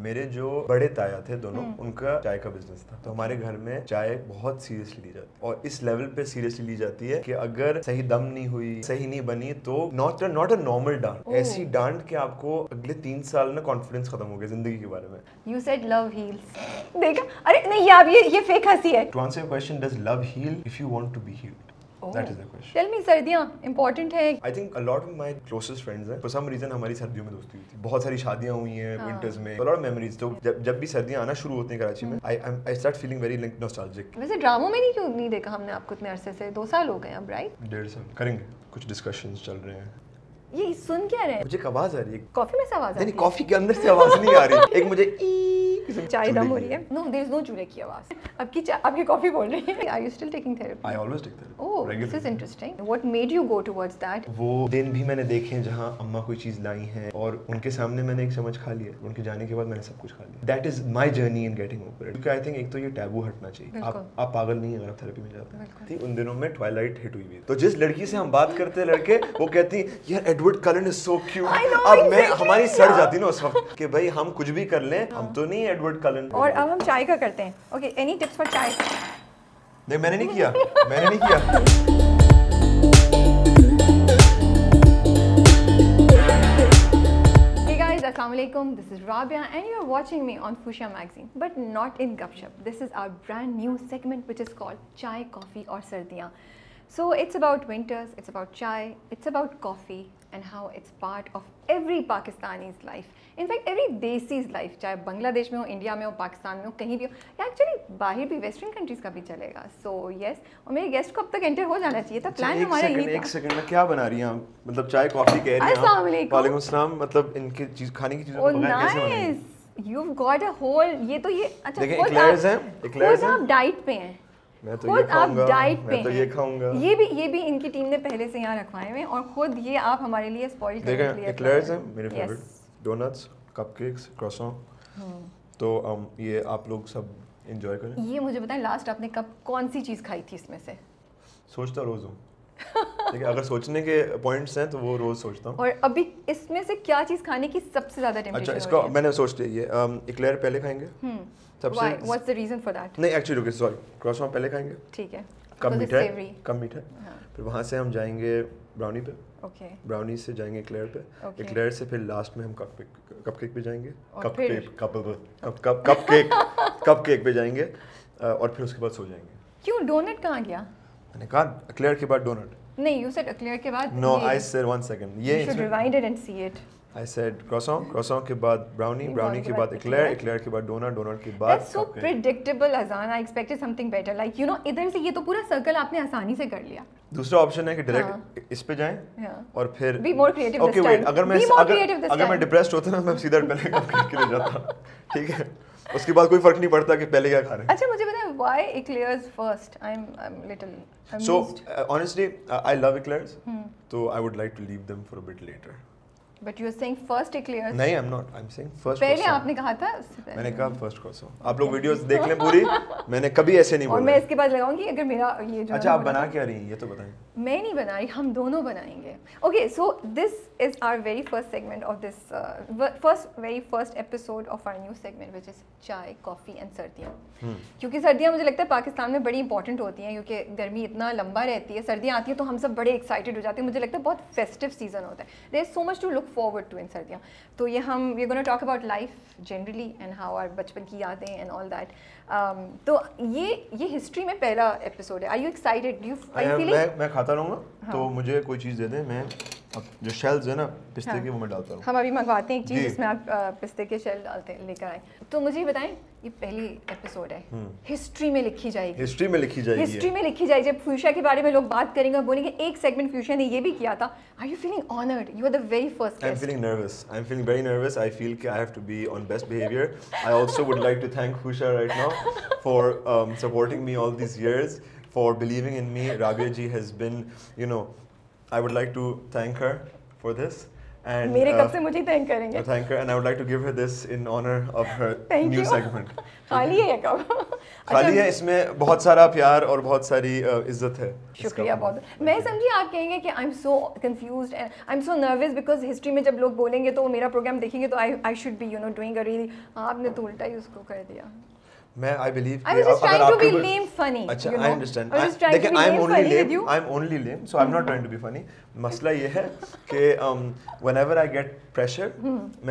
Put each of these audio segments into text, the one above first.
मेरे जो बड़े ताया थे दोनों, उनका चाय का बिजनेस था, तो हमारे घर में चाय बहुत सीरियसली ली जाती है और इस लेवल पे सीरियसली ली जाती है कि अगर सही दम नहीं हुई, सही नहीं बनी तो नॉट अ नॉर्मल डांट, ऐसी डांट कि आपको अगले 3 साल ना कॉन्फिडेंस खत्म हो गया जिंदगी के बारे में। You said love heals. देखा? अरे नहीं यार ये फेक हंसी है। To answer your question, does love heal if you want to be healed? That is the question. Tell me, सर्दियाँ important है। I think a lot of my closest friends हैं, for some reason हमारी सर्दियों में दोस्ती हुई थी, बहुत सारी शादियाँ हुई हैं विंटर्स में, a lot of memories। तो जब भी सर्दियाँ आना शुरू होती हैं कराची में, I start feeling very like nostalgic। वैसे ड्रामों में क्यों नहीं देखा हमने आपको इतने अरसे से? 2 साल हो गए अब, राइट? 1.5 साल करेंगे, कुछ डिस्कशंस चल रहे हैं। ये सुन क्या रहे हैं? मुझे एक आवाज आ रही है, कॉफी में से आवाज आ रही है? नहीं कॉफी के अंदर से आवाज नहीं आ रही, एक मुझे चाय दम हो रही है। नो देयर इज नो चूल्हे की आवाज। आपकी कॉफी बोल रही है। Are you still taking therapy? I always take therapy. Oh, this is interesting. What made you go towards that? वो दिन भी मैंने देखे जहाँ अम्मा कोई चीज लाई है और उनके सामने मैंने एक चम्मच खा लिया, उनके जाने के बाद मैंने सब कुछ खा लिया। That is my journey in getting over it. क्योंकि आई थिंक एक तो ये टैबू हटना चाहिए। आप पागल नहीं है अगर आप थेरेपी में जाते हैं। ठीक, उन दिनों में ट्वाइलाइट हिट हुई थी, तो जिस लड़की से हम बात करते हैं लड़के, वो कहती यार Edward kiln is so cute. अब मैं हमारी सड़ जाती ना उस वक्त कि भाई हम कुछ भी कर लें, हम तो नहीं एडवर्ड कलन। और अब हम चाय का करते हैं। ओके, एनी टिप्स फॉर चाय? नहीं मैंने नहीं किया, मैंने नहीं किया। Hey guys, Assalamualaikum. This is Rabia and you are watching me on Fuchsia Magazine, but not in Gupshup. This is our brand new segment which is called Chai, Coffee और सर्दियाँ. So it's about winters, it's about chai, it's about coffee and how it's part of every Pakistani's life. In fact, every Desi's life, चाहे बांग्लादेश में हो, India में हो, पाकिस्तान में हो, कहीं भी हो, या एक्चुअली बाहर भी वेस्टर्न कंट्रीज का भी चलेगा. So yes, और मेरे गेस्ट को अब तक एंटर हो जाना चाहिए था. प्लान हमारा यही था. एक सेकंड में क्या बना रही हैं आप? मतलब चाय कॉफी कह रही हैं. अस्सलाम वालेकुम. वालेकुम सलाम. मतलब इनके चीज खाने की चीजों को बगैर कैसे बनाएंगे? You've got a whole ये अच्छा. देखिए एक्लेयर्स हैं, एक्लेयर्स हैं. आप डाइट पे हैं. मैं तो ये खाऊंगा, मैं तो ये खाऊंगा। ये भी इनकी टीम ने पहले से यहाँ रखवाए हुए और खुद ये आप हमारे लिए स्पॉइल करने के लिए एक्लेयर्स हैं मेरे फेवरेट. Donuts, cupcakes, क्रॉसॉन. तो ये आप लोग सब एंजॉय करें. ये मुझे बताएं लास्ट आपने कब कौन सी चीज़ खाई थी इसमें से? सोचता रोज हूँ. देखिए अगर सोचने के पॉइंट्स हैं तो वो रोज सोचता हूँ. और अभी इसमें से क्या चीज़ खाने की सबसे ज़्यादा टेम्पटेशन? अच्छा इसको मैंने सोच लिया. ये एक्लेयर पहले खाएंगे. सबसे what's the reason for that? नहीं एक्चुअली रुकिए सॉरी. क्रॉसॉन पहले खाएंगे. ठीक है. कम मीठा है, कम मीठा. फिर वहाँ से हम जाएंगे ब्राउनी पे. ओके. ब्राउनी से जाएंगे एक्लेयर पे. एक्लेयर से फिर लास्ट में हम कपकेक पे जाएंगे. कपकेक पे जाएंगे और फिर उसके बाद सो जाएंगे. क्यों डोनट कहाँ गया? मैंने कहा एक्लेयर के बाद डोनट. नहीं, you said एक्लेयर के बाद. No, I said 1 second. You should rewind it and see it. I said croissant के बाद brownie के बाद eclair के बाद donut के बाद. That's so predictable, Azan. I expected something better. Like you know, इधर से ये तो पूरा सर्कल आपने आसानी से कर लिया. दूसरा ऑप्शन है कि डायरेक्ट इस पे जाएं और फिर Be more creative this time. Okay wait, अगर मैं डिप्रेस्ड होता ना मैं सीधा पहले कपकेक के लिए जाता. ठीक है. उसके बाद कोई फर्क नहीं पड़ता कि पहले क्या खा रहे हैं. अच्छा मुझे बताएं why eclairs first? I'm little amused. So honestly, I love eclairs. So I would like to leave them for a bit later. But you are saying first eclairs? नहीं, I'm not. I'm saying first. पहले आपने कहा था. मैंने कहा first croissant. आप लोग videos देख लें पूरी. मैंने कभी ऐसे नहीं बोला. और मैं इसके बाद लगाऊंगी अगर मेरा ये जो. अच्छा आप बना क्या रही हैं ये तो बताएं. मैं नहीं बना रही, हम दोनों बनाएंगे. Okay, so this is our very first segment of this very first episode of our new segment, which is चाय, कॉफ़ी and सर्दियाँ. क्योंकि सर्दियाँ मुझे लगता है पाकिस्तान में बड़ी इंपॉर्टेंट होती हैं क्योंकि गर्मी इतना लंबा रहती है. सर्दियाँ आती हैं तो हम सब बड़े एक्साइटेड हो जाते हैं. मुझे लगता है बहुत फेस्टिव सीजन होता है. There is so much to look forward to in सर्दियाँ. तो ये हम we gonna talk about life generally and how our बचपन की यादें एंड ऑल दैट. तो ये हिस्ट्री में पहला एपिसोड है. Are you excited? Do you feeling? मैं खाता रहूँगा तो मुझे कोई चीज़ दे दें. मैं जो शेल्स है ना पिस्ते के वो मैं डालता हूँ. हम अभी मंगवाते हैं एक चीज़ जिसमें आप पिस्ते के शेल डालते हैं लेकर आए. तो मुझे बताएं ये पहली एपिसोड है. हिस्ट्री में लिखी जाएगी. हिस्ट्री में लिखी जाएगी. जब फ्यूशिया के बारे में लोग बात करेंगे और बोलेंगे एक सेगमेंट फ्यूशिया ने ये भी किया था. Are you feeling honoured? You are the very first guest. I am feeling nervous. I am feeling very nervous. I feel कि I have to be on best behaviour. I also would like to thank Fuchsia right now for supporting me all these years, for believing in me. Rabia ji has been, I would like to thank her for this. And मेरे कब से मुझे thank करेंगे? Thank her, and I would like to give her this in honor of her Thank new you. segment. खाली है कब? खाली है, इसमें बहुत सारा प्यार और बहुत सारी इज्जत है। शुक्रिया बहुत। मैं समझी आप कहेंगे कि I am so confused and I am so nervous because history में जब लोग बोलेंगे तो मेरा प्रोग्राम देखेंगे तो I should be doing a really, आपने तो उल्टा ही उसको कर दिया। मैं I believe I was just trying to be lame funny. अच्छा, you know? I understand. I was just trying to be lame funny with you. I'm only lame, so I'm not trying to be funny. मसला ये है कि whenever I get pressure,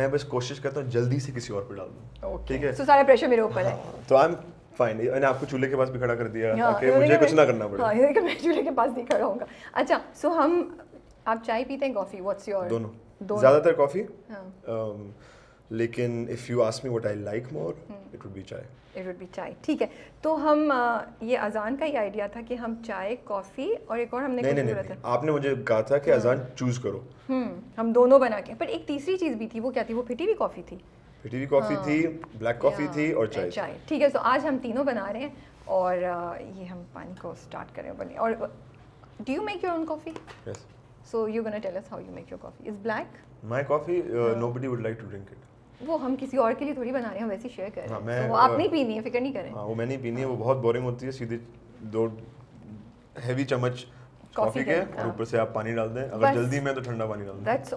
मैं बस कोशिश करता हूँ जल्दी से किसी और पे डाल दूँ। ठीक है? So सारा प्रेशर मेरे ऊपर है। तो I'm fine. मैंने आपको चूल्हे के पास भी खड़ा कर दिया ताकि मुझे कुछ ना करना पड़े। हाँ, ये मैं चूल्हे के पास नहीं खड़ा होऊंगा। अच्छा, so आप चाय पीते हैं कॉफी? What's your? दोनों। ज़्यादातर कॉफी। लेकिन if you ask me what I like more, it would be चाय। It would be चाय, ठीक है। तो हम ये अजान का ही आइडिया था कि हम चाय, कॉफी और एक और हमने कुछ बोला था। आपने मुझे कहा था कि अजान चूज करो। हम दोनों बना के, पर एक तीसरी चीज भी थी, वो क्या थी? वो फिटी हुई कॉफी थी। फिटी हुई कॉफी थी, ब्लैक कॉफी थी और चाय। चाय, ठीक है। तो आज हम तीनों बना रहे हैं और ये हम पानी को स्टार्ट करें बने। और do you make your own coffee? Yes. So you gonna tell us how you make your coffee? Is black? My coffee nobody would like to drink it. वो हम किसी और के लिए थोड़ी बना रहे हैं, हम वैसे शेयर कर रहे हैं। हाँ, वो आप नहीं पीनी है, फिक्र नहीं करें। हाँ, वो मैं नहीं पीनी है, वो बहुत बोरिंग होती है। सीधे 2 हेवी चम्मच कॉफी के और ऊपर से आप पानी डाल दें। अगर जल्दी में तो ठंडा पानी डाल दें। दैट्स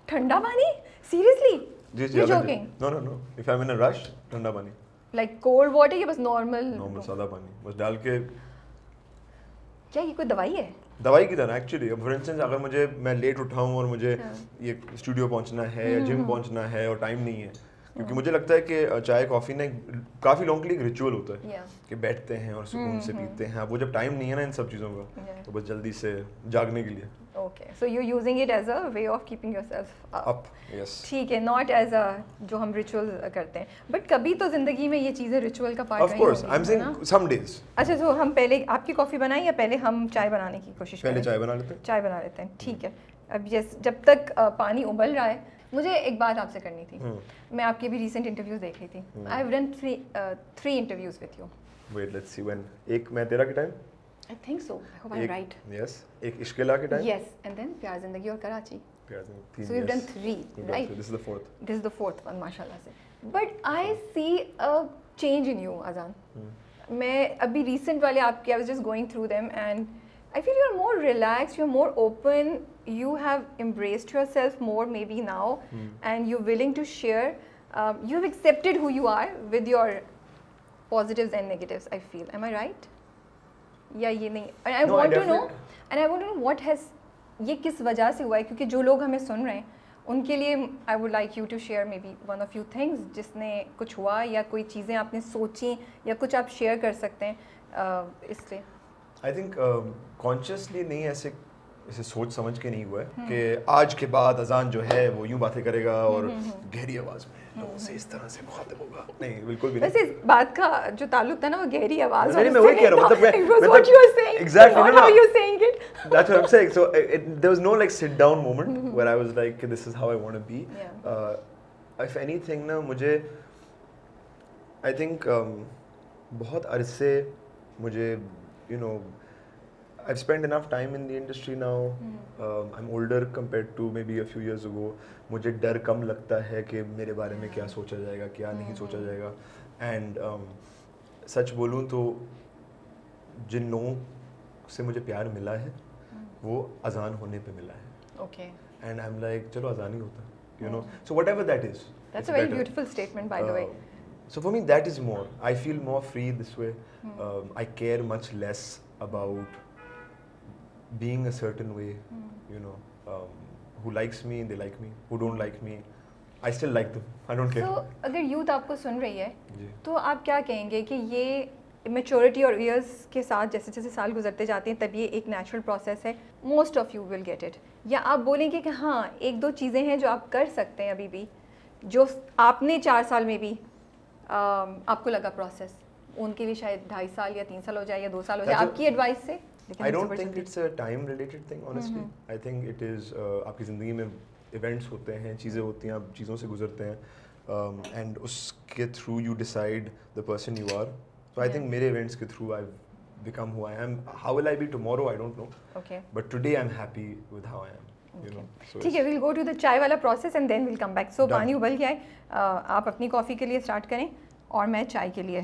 ठंडा पानी? सीरियसली? जी जी, joking? No, if I am in a rush, ठंडा पानी। लाइक कोल्ड वाटर या बस नॉर्मल सादा पानी बस डाल के? क्या ये कोई दवाई है? दवाई की तरह एक्चुअली। अब फॉर इंस्टेंस अगर मैं लेट उठाऊं और मुझे ये स्टूडियो पहुंचना है या जिम पहुंचना है और टाइम नहीं है, क्योंकि मुझे लगता है कि चाय कॉफी ना काफी लोगों के लिए एक रिचुअल होता है कि बैठते हैं और सुकून से पीते हैं। वो जब टाइम नहीं है ना इन सब चीज़ों का, तो बस जल्दी से जागने के लिए। Okay, so you using it as a way of keeping yourself up. Yes, ठीक है, नॉट एज अ जो हम रिचुअल करते हैं, बट कभी तो जिंदगी में ये चीज़ें रिचुअल का part of course. I am saying some days. अच्छा, तो हम पहले आपकी कॉफ़ी बनाएं या पहले हम चाय बनाने की कोशिश करें? पहले चाय बना लेते हैं। चाय बना लेते हैं, ठीक है। अब जब तक पानी उबल रहा है, मुझे एक बात आपसे करनी थी। मैं आपके भी रीसेंट इंटरव्यूज देख रही थी। I have done 3 interviews with you. Wait, let's see when. एक मैं तेरा के time, I think so, I hope I am right. Yes, एक इश्किला के टाइम। यस, एंड देन प्यार जिंदगी और कराची। प्यार जिंदगी। So you have done 3, right? This is the fourth. This is the fourth one, माशाल्लाह से। But I see a change in you Azaan. मैं अभी रिसेंट वाले आपके, I was just going through them and I feel you're more relaxed, you're more open, you have embraced yourself more maybe now, and you're willing to share. You have accepted who you are with your positives and negatives, I feel. Am I right? Yeah, ये नहीं. And I want to know what has, ये किस वजह से हुआ है, क्योंकि जो लोग हमें सुन रहे हैं उनके लिए I would like you to share maybe one of few things जिसने कुछ हुआ या कोई चीज़ें आपने सोची या कुछ आप शेयर कर सकते हैं इसलिए। आई थिंक कॉन्शियसली नहीं, ऐसे सोच समझ के नहीं हुआ है कि आज के बाद अजान जो है वो यूं बातें करेगा और गहरी आवाज में लोगों से इस तरह से मुखातिब होगा। नहीं, बिल्कुल भी नहीं। वैसे इस बात का जो ताल्लुक था ना वो गहरी आवाज नहीं, मैं वही कह रहा हूं, मतलब what you were saying, exactly, not how you saying it. That's what I'm saying. So there was no like sit down moment where I was like this is how I want to be. If anything ना मुझे I think बहुत अरसे मुझे you know I've spent enough time in the industry now. I'm older compared to maybe a few years ago. मुझे डर कम लगता है कि मेरे बारे में क्या सोचा जाएगा, क्या नहीं सोचा जाएगा। And सच बोलूँ तो जिन लोगों से मुझे प्यार मिला है वो अजान होने पे मिला है। Okay. And I'm like चलो अजान ही होता है, you know. So whatever that is. That's a very beautiful statement, by the way. So for me that is more. I feel more free this way. I care much less about being a certain way, you know. Who likes me, they like me. Who don't like me, I still like them. I don't care. So अगर youth आपको सुन रही है तो आप क्या कहेंगे कि ये मेच्योरिटी और ईयर्स के साथ जैसे जैसे साल गुजरते जाते हैं तब ये एक नेचुरल प्रोसेस है, most of you will get it, या आप बोलेंगे कि हाँ 1-2 चीज़ें हैं जो आप कर सकते हैं अभी भी जो आपने 4 साल में भी आपको लगा प्रोसेस, उनके लिए शायद 2.5 साल या 3 साल हो जाए या 2 साल हो जाए आपकी एडवाइस से? I don't think it's a time related thing honestly. I think it is आपकी ज़िंदगी में events होते हैं, चीज़ें होती हैं, आप चीज़ों से गुजरते हैं and उसके through you decide the person you are. So I think मेरे events के through I've become who I am. How will I be tomorrow? I don't know. Okay. But today I'm happy with how I am. you know. ठीक है, we'll go to the चाय वाला process and then we'll come back. So पानी उबल गया है, आप अपनी कॉफ़ी के लिए स्टार्ट करें और मैं चाय के लिए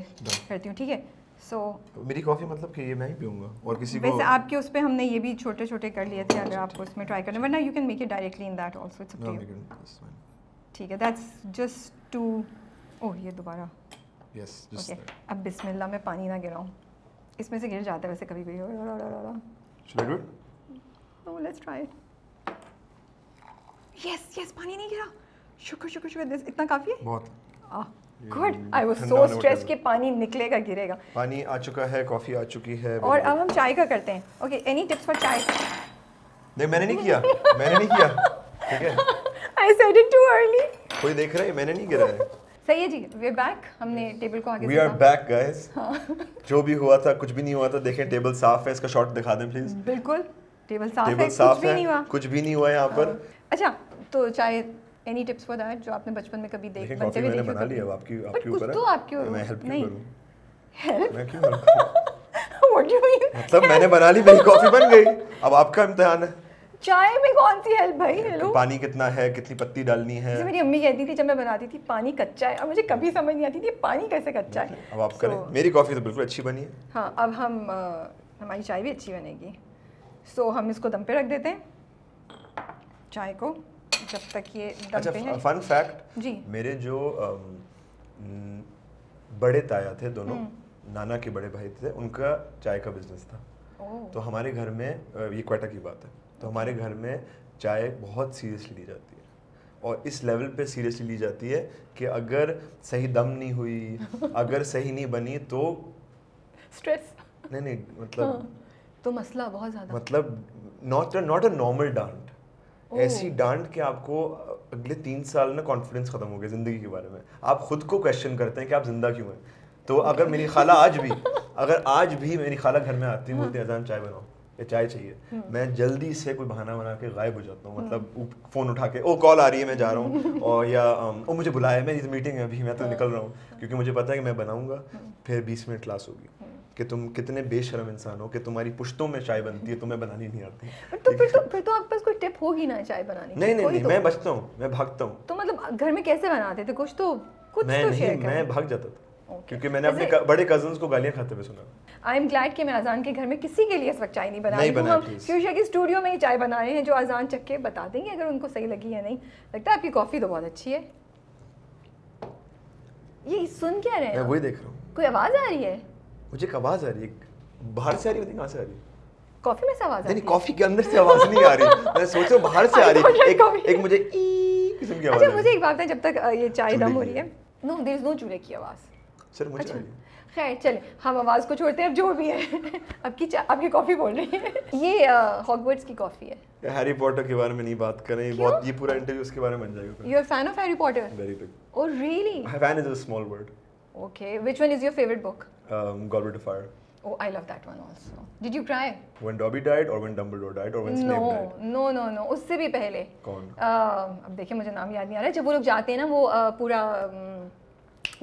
करती हूँ, ठीक है? So मेरी कॉफ़ी मतलब कि ये मैं ही पीऊँगा और किसी को वैसे आपके उस पे हमने ये भी छोटे छोटे कर लिए थे, अगर आपको उसमें ट्राई करना, वरना you can make it directly in that also, it's up to you. ठीक है, that's just to ओह ये दोबारा yes just okay. अब बिस्मिल्लाह में पानी ना गिराऊं, इसमें से गिर जाता है वैसे कभी कभी। should I do it? Oh, let's try it. Yes, पानी नहीं गिरा, शुक्र this इतना काफ़ी है। बहुत good, I was so stressed कि पानी निकलेगा गिरेगा। पानी आ चुका है, कॉफ़ी आ चुकी है, और अब हम चाय का करते हैं। ओके, एनी टिप्स फॉर चाय? नहीं मैंने नहीं किया, ठीक है? I said it too early. कोई देख रहा है, मैंने नहीं गिरा है। सही है जी, वी आर बैक, हमने टेबल को आगे वी आर बैक गाइस। जो भी हुआ था कुछ भी नहीं हुआ था, देखें टेबल साफ है, इसका शॉट दिखा दें प्लीज। बिल्कुल, टेबल साफ है, कुछ भी नहीं हुआ यहाँ पर। अच्छा, तो चाय एनी टिप्स फॉर दैट जो आपने बचपन में कभी बनते हुए देखी? बना लिया, आपकी ऊपर है। तो आपके मैं हेल्प क्यों करूं? हेल्प? मैं क्यों करूं? What do you mean? मतलब मैंने बना ली, मेरी कॉफी बन गई, अब आपका इम्तिहान है। चाय में कौन सी हेल्प भाई? हेलो, पानी कितना है, कितनी पत्ती डालनी है। जैसे मेरी अम्मी कहती थी जब मैं बनाती थी पानी कच्चा है, और मुझे कभी समझ नहीं आती थी पानी कैसे कच्चा है। अब आप करें, मेरी कॉफी तो बिल्कुल अच्छी बनी है। हाँ, अब हम हमारी चाय भी अच्छी बनेगी। सो हम इसको दम पे रख देते हैं चाय को, जब तक ये दम पे है। फन फैक्ट जी, मेरे जो बड़े ताया थे दोनों, नाना के बड़े भाई थे, उनका चाय का बिजनेस था। तो हमारे घर में ये क्वेटा की बात है, तो हमारे घर में चाय बहुत सीरियसली ली जाती है, और इस लेवल पे सीरियसली ली जाती है कि अगर सही दम नहीं हुई, अगर सही नहीं बनी तो स्ट्रेस नहीं मतलब तो मसला बहुत ज़्यादा, मतलब नॉट अ नॉर्मल डांट, ऐसी डांट कि आपको अगले 3 साल ना कॉन्फिडेंस खत्म हो गया जिंदगी के बारे में। आप खुद को क्वेश्चन करते हैं कि आप जिंदा क्यों हैं। तो अगर मेरी खाला आज भी मेरी खाला घर में आती है, बोलती है अजान चाय बनाओ या चाय चाहिए, मैं जल्दी से कोई बहाना बना के गायब हो जाता हूँ। मतलब फ़ोन उठा के, ओ कॉल आ रही है मैं जा रहा हूँ, और या ओ मुझे बुलाया, मैं इस मीटिंग है अभी, मैं तो निकल रहा हूँ, क्योंकि मुझे पता है कि मैं बनाऊँगा फिर 20 मिनट क्लास होगी कि तुम कितने बेशर्म इंसान हो कि तुम्हारी पुश्तों में चाय बनती है, तुम्हें बनानी नहीं आती। तो फिर तो आपके पास कोई टिप होगी ना चाय बनाने की? नहीं, मैं बचता हूँ, मैं भागता हूँ। तो मतलब घर में कैसे बनाते थे? कुछ तो शेयर करें। मैं भाग जाता था क्योंकि मैंने अपने बड़े कजन्स को गालियाँ खाते हुए सुना। आई एम ग्लैड कि मैं अजान के घर में किसी के लिए इस वक्त चाय नहीं बना रही हूँ। हम फ्यूचर की स्टूडियो में ही चाय बना रहे हैं, जो अजान चख के बता देंगे अगर उनको सही लगी या नहीं। लगता है आपकी कॉफ़ी तो बहुत अच्छी है। ये सुन क्या रहे हैं? मैं वही देख रहा हूँ। कोई आवाज़ आ रही है? मुझे एक आवाज़ आ रही है, बाहर से आ रही है, कहाँ से आ रही है? कॉफ़ी में से आवाज़ आ रही है? नहीं, कॉफ़ी के अंदर से आवाज़ नहीं आ रही, मैं सोच रहा हूँ बाहर से आ रही है। एक मुझे किस्म की आवाज़। अच्छा, मुझे एक बात है, जब तक ये चाय दम हो रही है, नो देयर इज नो चूल्हे की आवाज़। सर मुझे आ रही है। खैर चले, हम आवाज़ को छोड़ते हैं, अब जो भी है। आपकी कॉफ़ी बोल रही है। ये हॉगवर्ट्स की कॉफ़ी है। हैरी पॉटर के बारे में नहीं बात करें, बहुत ये पूरा इंटरव्यू उसके बारे में बन जाएगा। You are fan of Harry Potter? Very big. Oh really? Fan is a small word. Okay, which one is your favourite book? Goblet of fire. Oh, I love that one also. Did you cry? When Dobby died, or when Dumbledore died, or when Snape died? No. उससे भी पहले। कौन? अब देखिए मुझे नाम याद नहीं आ रहा है। जब वो लोग जाते हैं ना, वो पूरा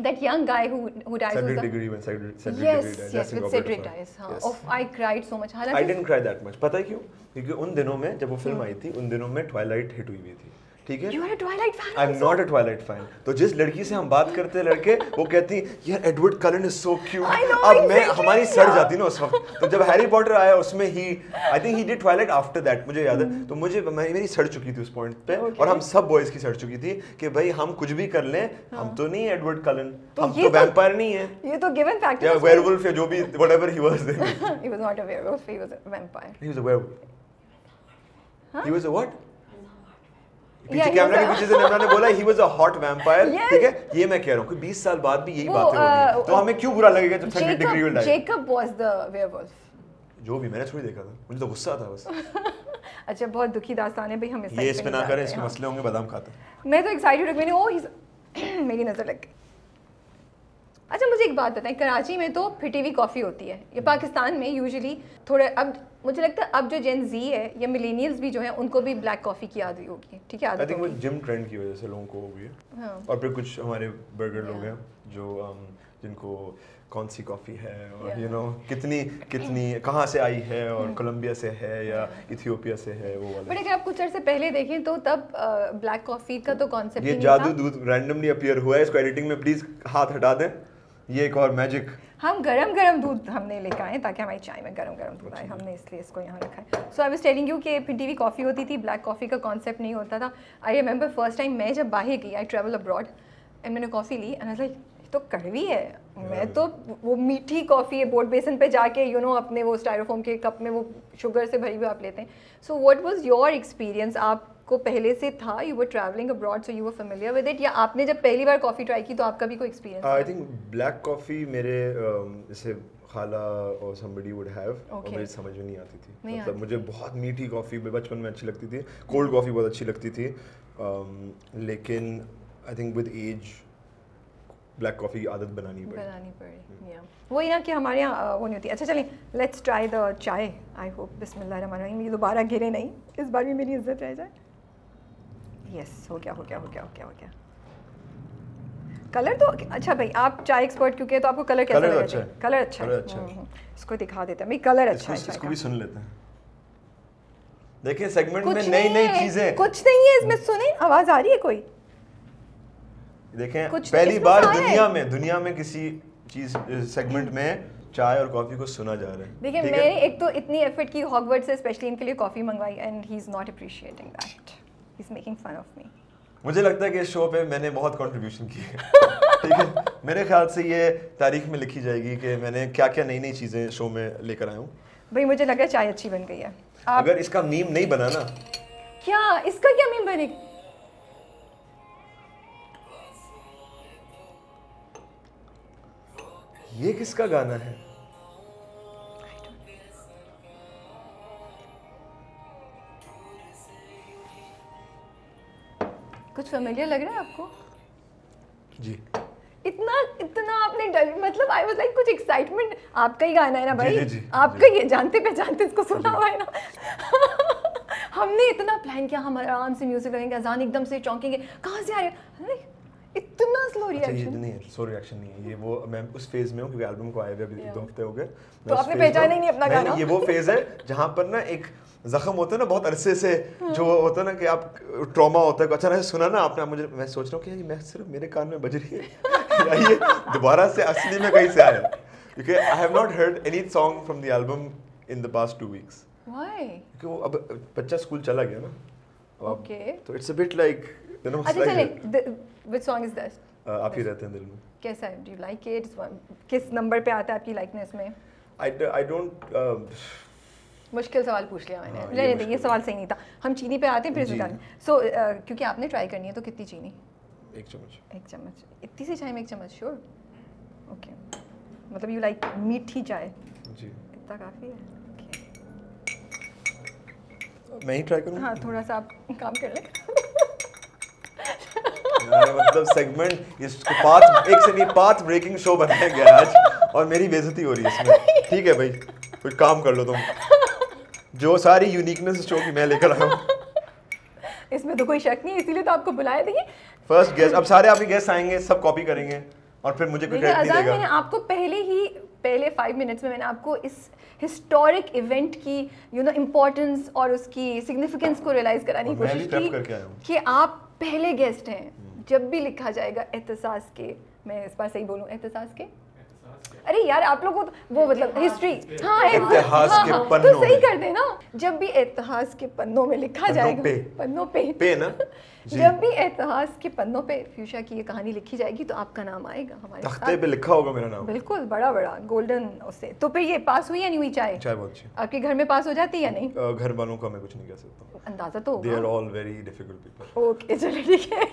that young guy who dies. Cedric Diggory, when Cedric Diggory died. Yes, with Cedric dies. हाँ. Yes. I cried so much. I didn't cry that much. पता है क्यों? क्योंकि उन दिनों में जब वो फिल्म आई थी, उन दिनों में Twilight हिट हुई हुई थी। ठीक है? You are a Twilight fan? I'm not a Twilight fan. तो जिस लड़की से हम बात करते हैं लड़के, वो कहती यार Edward kiln is so cute. अब मैं हमारी सड़ जाती ना उस वक्त। तो जब हैरी पॉटर आया उसमें I think he did Twilight after that, मुझे याद है। तो मेरी सड़ चुकी थी उस पॉइंट पे, और हम सब बॉयज की सड़ चुकी थी कि भाई हम कुछ भी कर लें, हम तो नहीं एडवर्ड कलन, हम तो वैम्पायर नहीं है। ये तो गिवन फैक्ट है। या वेयरवुल्फ या जो भी whatever he was then. He was not a werewolf, he was a vampire. He was a werewolf. He was a what? पीछे Yeah, कैमरा के पीछे से निम्रा ने बोला he was a hot vampire। Yes. ठीक है, ये मैं कह रहा हूँ कि 20 साल बाद भी यही बातें हो रही हैं, तो हमें क्यों बुरा लगेगा जब Cedric Diggory will die? Jacob was the werewolf. जो भी, मैंने थोड़ी देखा था, मुझे तो गुस्सा आता बस। अच्छा, बहुत दुखी दास्तान है भाई, हम ये इस पे ना करें, इसके मसले होंगे, बादाम खाते हैं। मैं तो एक्साइटेड हूँ, मैंने मेरी नजर लग गई। अच्छा मुझे एक बात बताएं, कराची में तो फिटी हुई कॉफ़ी होती है, ये पाकिस्तान में यूजुअली थोड़े, अब मुझे लगता है अब जो जेन जी है या मिलेनियल्स भी जो हैं उनको भी ब्लैक कॉफ़ी की आदत होगी, ठीक है? आई थिंक वो जिम ट्रेंड की वजह से लोगों को हो गई है। हाँ। और फिर कुछ हमारे बर्गर लोग हैं जो जिनको कौन सी कॉफ़ी है और यू नो कितनी कहाँ से आई है और कोलंबिया से है या इथियोपिया से है, वो वाला। बट अगर आप कुछ अर्से पहले देखें तो तब ब्लैक कॉफ़ी का तो कॉन्सेप्ट ये जादू दूध रैंडमली अपीयर हुआ है, इसको एडिटिंग में प्लीज हाथ हटा दें, ये एक और मैजिक। हम गरम दूध हमने लेकर आए ताकि हमारी चाय में गरम दूध आए, हमने इसलिए इसको यहाँ रखा है। सो आई वाज टेलिंग यू कि फिर टीवी कॉफ़ी होती थी, ब्लैक कॉफ़ी का कॉन्सेप्ट नहीं होता था। आई रिमेंबर फर्स्ट टाइम मैं जब बाहर गई, आई ट्रैवल अब्रॉड एंड मैंने कॉफ़ी ली एंड आई लाइक तो कड़वी है, मैं तो वो मीठी कॉफ़ी है बोट बेसन पे जाके यू नो अपने वो स्टायरोफोम के कप में वो शुगर से भरी हुई आप लेते हैं। So what was your experience? आपको पहले से था, you were travelling abroad so you were familiar with it, या आपने जब पहली बार कॉफ़ी ट्राई की तो आपका भी कोई experience? I think black coffee मेरे जैसे खाला और somebody would have और मेरी समझ में नहीं आती थी। मतलब मुझे बहुत मीठी कॉफ़ी बचपन में अच्छी लगती थी, कोल्ड कॉफ़ी बहुत अच्छी लगती थी, लेकिन I think with age black coffee की आदत बनानी पड़ी। वही ना कि हमारे यहाँ वो नहीं होती। अच्छा चलिए लेट्स ट्राई द चाय। आई होप बिस्मिल्लाहिर्रहमानिर्रहीम ये दोबारा गिरे नहीं, इस बार भी मेरी इज्जत रह जाए। यस हो गया। कलर तो अच्छा भाई, आप चाय एक्सपर्ट क्योंकि तो आपको कलर कैसा लगा? अच्छा है। कलर अच्छा है। इसको दिखा देते हैं भाई, कलर अच्छा है। इसको भी सुन लेते हैं। देखिए सेगमेंट में नई चीजें, कुछ नहीं है इसमें, सुने आवाज आ रही है कोई? देखें पहली बार दुनिया में किसी चीज सेगमेंट में चाय और कॉफी को सुना जा रहा है। देखिए मैंने एक तो इतनी एफर्ट की हॉगवर्ड से स्पेशली इनके लिए कॉफी मंगवाई and he is not appreciating that, he is making fun of me. मुझे लगता है कि इस शो पे मैंने बहुत कंट्रीब्यूशन की है। ठीक है, मेरे ख्याल से ये तारीख में लिखी जाएगी कि मैंने क्या क्या नई चीजें शो में लेकर आया हूँ। भाई मुझे लगा चाय अच्छी बन गई है। अगर इसका मीम नहीं बना ना, क्या इसका क्या मीम बनेगा? ये किसका गाना है? कुछ फेमिलियर लग रहा है आपको? जी। इतना आपने डर, मतलब आई वाज लाइक कुछ एक्साइटमेंट। आपका ही गाना है ना भाई? जी, आपका ये जानते पहचानते इसको सुना हुआ है ना। हमने इतना प्लान किया, हम आराम से म्यूजिक लगाएंगे, अजान एकदम से चौंकेंगे, कहाँ से आ रहे हैं, इतना स्लो रिएक्शन। नहीं है, स्लो रिएक्शन नहीं है ये, वो मैं उस फेज में हूँ क्योंकि एल्बम को आए हुए अभी 2 हफ्ते हो गए। तो आपने पहचाना ही नहीं अपना गाना? ये वो फेज है जहाँ पर ना एक जख्म होता है ना बहुत अरसे से, जो होता है ना कि आप ट्रॉमा होता है, अचानक से सुना ना आपने, मुझे मैं सोच रहा हूँ कि मैं सिर्फ मेरे कान में बज रही है या ये दोबारा से असली में कहीं से आया, क्योंकि I have not heard any song from the album in the past 2 weeks. Why? क्योंकि वो अब बच्चा स्कूल चला गया ना। ओके, तो it's a bit like you know. अच्छा चलिए, व्हिच सॉन्ग इज दिस? आप ही रहते हैं दिल में। कैसा है? Do you like it? किस नंबर पे आता है आपकी लाइकनेस में? आई डोंट मुश्किल सवाल पूछ लिया मैंने। रहने दे, ये सवाल सही नहीं था। हम चीनी पे आते हैं फिर इसका। सो क्योंकि आपने ट्राई करनी है तो कितनी चीनी? 1 चम्मच। 1 चम्मच। इतनी सी चाय में 1 चम्मच? श्योर? ओके, मतलब यू लाइक मीठी चाय? जी। इतना काफ़ी है? मैं ही ट्राई करूँ? हाँ, थोड़ा सा आप काम कर लें। मतलब सेगमेंट इसको पाथ ब्रेकिंग शो बनाया गया आज और मेरी बेइज्जती हो रही है इसमें। ठीक है भाई, कुछ काम कर लो तुम। जो सारी यूनिकनेस शो की मैं लेकर आया हूँ। इसमें तो कोई शक नहीं, इसीलिए तो आपको बुलाया। देखिए फर्स्ट गेस्ट, अब सारे आपके गेस्ट आएंगे, सब कॉपी करेंगे और फिर मुझे कोई क्रेडिट नहीं देगा। मैंने आपको पहले 5 मिनट्स में मैंने आपको इस हिस्टोरिक इवेंट की इम्पोर्टेंस और उसकी सिग्निफिकेंस को रियलाइज कराने की कोशिश की कि आप पहले गेस्ट हैं। जब भी लिखा जाएगा एहतसास के, मैं इस बार सही बोलूं, एहतसास के, अरे यार आप लोगों को वो मतलब हिस्ट्री, हाँ इतिहास के पन्नों तो सही कर देना। जब भी इतिहास के पन्नों में लिखा जाएगा, पन्नों पे ना, जब भी इतिहास के पन्नों पे फ्यूशा की ये कहानी लिखी जाएगी तो आपका नाम आएगा हमारे तख्ते पे लिखा होगा मेरा नाम, बिल्कुल बड़ा गोल्डन उससे। तो फिर ये पास हुई या नहीं हुई चाय? चाय बहुत अच्छी। आपके घर में पास हो जाती है या नहीं? घर वालों का मैं कुछ नहीं कह सकता, अंदाजा तो they are all very difficult people. Okay चलो ठीक है।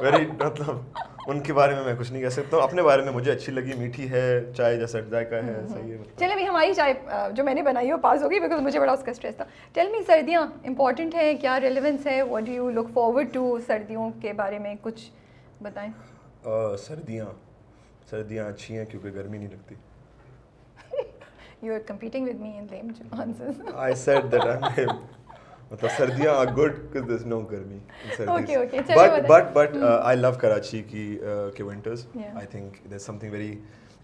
वेरी मतलब उनके बारे में मैं कुछ नहीं कह सकता। अपने बारे में मुझे अच्छी लगी, मीठी है चाय, जैसा जायका है, सही है। चलिए भाई, हमारी चाय जो मैंने बनाई हो पास हो गई, बिकॉज मुझे बड़ा उसका स्ट्रेस था। टेल मी, सर्दियाँ इंपॉर्टेंट है क्या? रेलेवेंस है? What do you look forward to? सर्दियों के बारे में कुछ बताएं। सर्दियाँ अच्छी हैं क्योंकि गर्मी नहीं लगती। You're competing with me in lame answers. I said that I'm lame. मतलब सर्दियाँ are good because there's no गर्मी in सर्दी. Okay. But I love Karachi के winters. Yeah. I think there's something very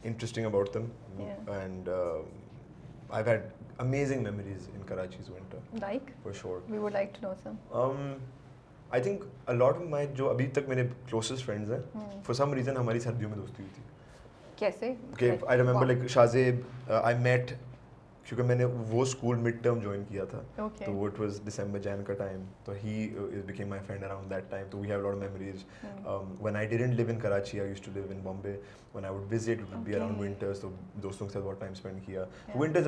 interesting about them. Yeah. And I've had amazing memories in Karachi's winter. Like? For sure. We would like to know some. I think a lot of my जो अभी तक मेरे closest friends हैं, for some reason हमारी सर्दियों में दोस्ती हुई थी. कैसे? Okay, I remember like Shazeb, I met क्योंकि मैंने वो स्कूल मिड टर्म ज्वाइन किया था. Okay. तो it was December Jan का टाइम. तो he became my friend around that time. तो we have a lot of memories. When I didn't live in Karachi, I used to live in Bombay. When I would visit, it would be around winters. तो दोस्तों के साथ बहुत time spend किया. Winters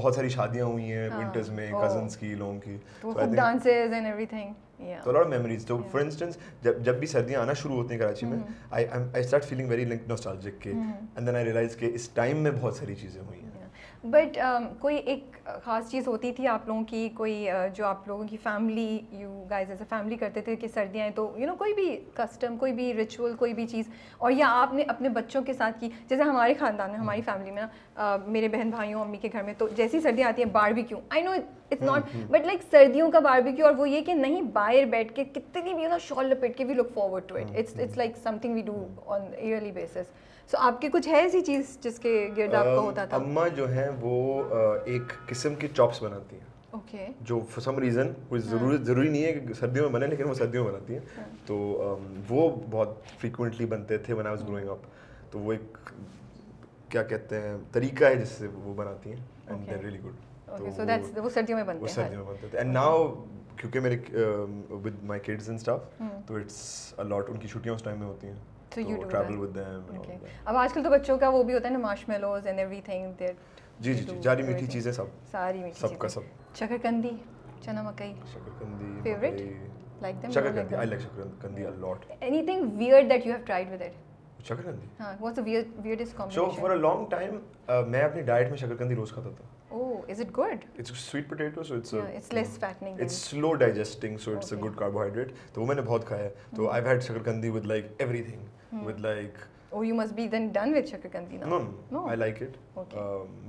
बहुत सारी शादियाँ हुई हैं winters में, cousins की, लोगों की. तो खूब dances and everything. Yeah. So a lot of memories. So for instance, जब भी सर्दियाँ आना शुरू होती हैं कराची में, I start feeling very like nostalgic के, and then I realize कि इस टाइम में बहुत सारी चीज़ें हुई हैं. बट कोई एक ख़ास चीज़ होती थी आप लोगों की, कोई जो आप लोगों की family, you guys as a family करते थे कि सर्दियाँ हैं तो कोई भी कस्टम, कोई भी रिचुअल, कोई भी चीज़, और या आपने अपने बच्चों के साथ की. जैसे हमारे ख़ानदान में, हमारी फैमिली में ना, मेरे बहन भाइयों, अम्मी के घर में तो जैसी सर्दियाँ आती हैं barbecue, I know it's not, but like सर्दियों का बारबेक्यू, और वो ये कि नहीं बाहर बैठ के कितनी भी शॉल लपेट के we look forward to it. It's like something we do on yearly basis. So, आपके कुछ है ऐसी चीज़ जिसके गिर्द आपका होता था? अम्मा जो हैं वो एक किस्म की चॉप्स बनाती हैं. Okay. जो for some reason कोई ज़रूरी नहीं है कि सर्दियों में बने, लेकिन वो सर्दियों में बनाती हैं. तो वो बहुत frequently बनते थे when I was growing up. तो वो एक क्या कहते हैं तरीका है जिससे वो बनाती हैं, and they're really good. Okay, so that's वो सर्दियों में बनते हैं. वो सर्दियों में बनते थे. And now क्योंकि मेरे with my kids and stuff, तो it's a lot, उनकी छुट्टियाँ उस टाइम में होती हैं. So you do travel that. with them and all that. अब आजकल तो बच्चों का वो भी होता है ना, मार्शमेलोज एंड एवरीथिंग. जी जारी मीठी चीज़ें सब. सारी मीठी सबका सब. शकरकंदी, चना मकई. शकरकंदी. Favorite? Like them? शकरकंदी. I like शकरकंदी a lot. Anything weird that you have tried with it? शकरकंदी. हाँ. What's the weirdest combination? So for a long time, मैं अपनी डाइट में शकरकंदी रोज खाता था. Oh, is it good? It's sweet potato, so it's less fattening. It's slow digesting, so it's a good carbohydrate. तो वो मैंने बहुत खाया है. तो I've had शकरकंदी with like everything. With like. Oh, you must be then done with शकरकंदी now. No. I like it. Okay.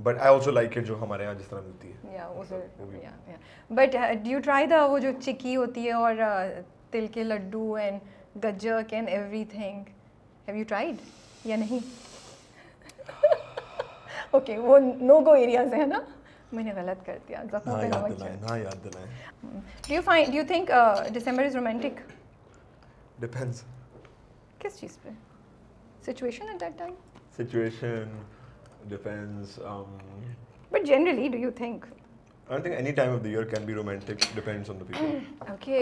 But I also like it जो हमारे यहाँ जिस तरह मिलती है. Yeah, also. Yeah. But do you try the वो जो चिक्की होती है और तिल के लड्डू and गज्जक and everything? Have you tried? या नहीं? Okay, वो no go areas है ना? मैंने गलत कर दिया. ना याद दिलाएं. Do you think December is romantic? Depends. किस चीज़ पे? Situation at that time? Situation depends. But generally, do you think? I don't think any time of the year can be romantic. Depends on the people. Okay.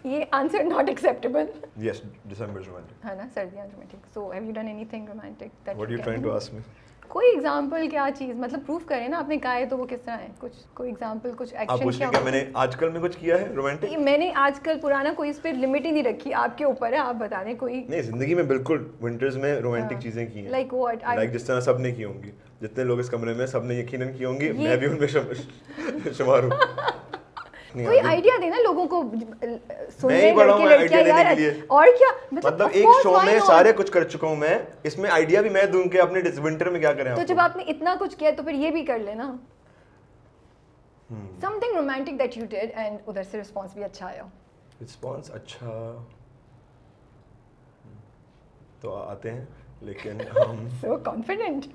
ये answer not acceptable. Yes, December is romantic. है ना, सर्दियाँ romantic. So have you done anything romantic? What are you trying to ask me? कोई example, क्या चीज़, मतलब proof करें ना, आपने कहा है तो वो किस तरह है, कुछ कोई एग्जाम्पल, कुछ एक्शन. आप पूछ रहे क्या मैंने आजकल में कुछ किया है रोमांटिक? मैंने आजकल पुराना कोई इस पे लिमिट ही नहीं रखी, आपके ऊपर है, आप बता दें कोई. नहीं, जिंदगी में बिल्कुल विंटर्स में रोमांटिक चीजें की हैं. Like what? लाइक जिस तरह सबने की होंगी, जितने लोग इस कमरे में, सबने यकीनन की होंगी, मैं भी उनमें शुमार हूँ. कोई आइडिया देना लोगों को, मैं ही बड़ा हूँ आइडिया देने के लिए. और क्या मतलब एक शो में सारे कुछ कर चुका हूँ मैं, इसमें आइडिया भी मैं दूं कि अपने विंटर में क्या करें. तो जब आपने इतना कुछ किया तो फिर ये भी कर लेना. Something romantic that you did and उधर से रिस्पांस भी अच्छा आया. रिस्पांस अच्छा तो आते हैं, लेकिन हम सो कॉन्फिडेंट.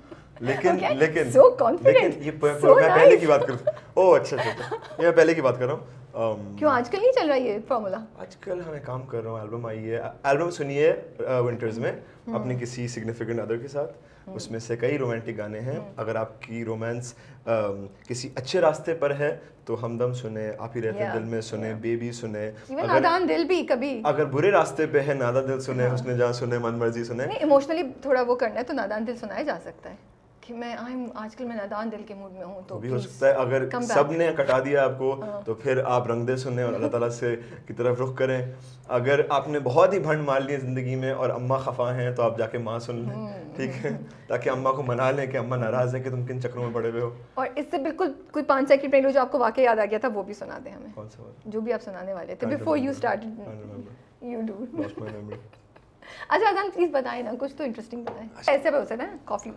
लेकिन so confident, ये so मैं nice. पहले की बात करूँ. ओह अच्छा, ये मैं पहले की बात कर रहा हूँ. क्यों आजकल नहीं चल रहा ये फॉर्मूला? आजकल हमें काम कर रहा हूँ, एल्बम आई है, एल्बम सुनिए विंटर्स में अपने किसी सिग्निफिकेंट अदर के साथ. उसमें से कई रोमांटिक गाने हैं. अगर आपकी रोमांस किसी अच्छे रास्ते पर है तो हमदम सुने, आप ही रहते दिल में सुने, बेबी सुने, नादान दिल भी कभी. अगर बुरे रास्ते पे है नादा दिल सुने, हुस्न जहां सुने, मन मर्जी सुने. नहीं, इमोशनली थोड़ा वो करना है तो नादान दिल सुनाया जा सकता है कि मैं आजकल मैं नादान दिल के मूड में हूँ. तो भी हो सकता है अगर सब ने कटा दिया आपको तो फिर आप रंगदे सुने और अल्लाह ताला से की तरफ रुख करें. अगर आपने बहुत ही भंड मार ली जिंदगी में और अम्मा खफा हैं तो आप जाके माँ सुन लें, ठीक है, ताकि अम्मा को मना लें कि अम्मा नाराज है कि तुम किन चक्रों में पड़े हुए हो. और इससे बिल्कुल कोई 5 सेकंड पहले जो आपको वाकई याद आ गया था वो भी सुना दें हमें. कौन सा वाला? जो भी आप सुनाने वाले थे before you started. You do. अच्छा अजान प्लीज बताएं ना, कुछ तो इंटरेस्टिंग बताएं। ऐसे भी हो सकता है ना, कॉफी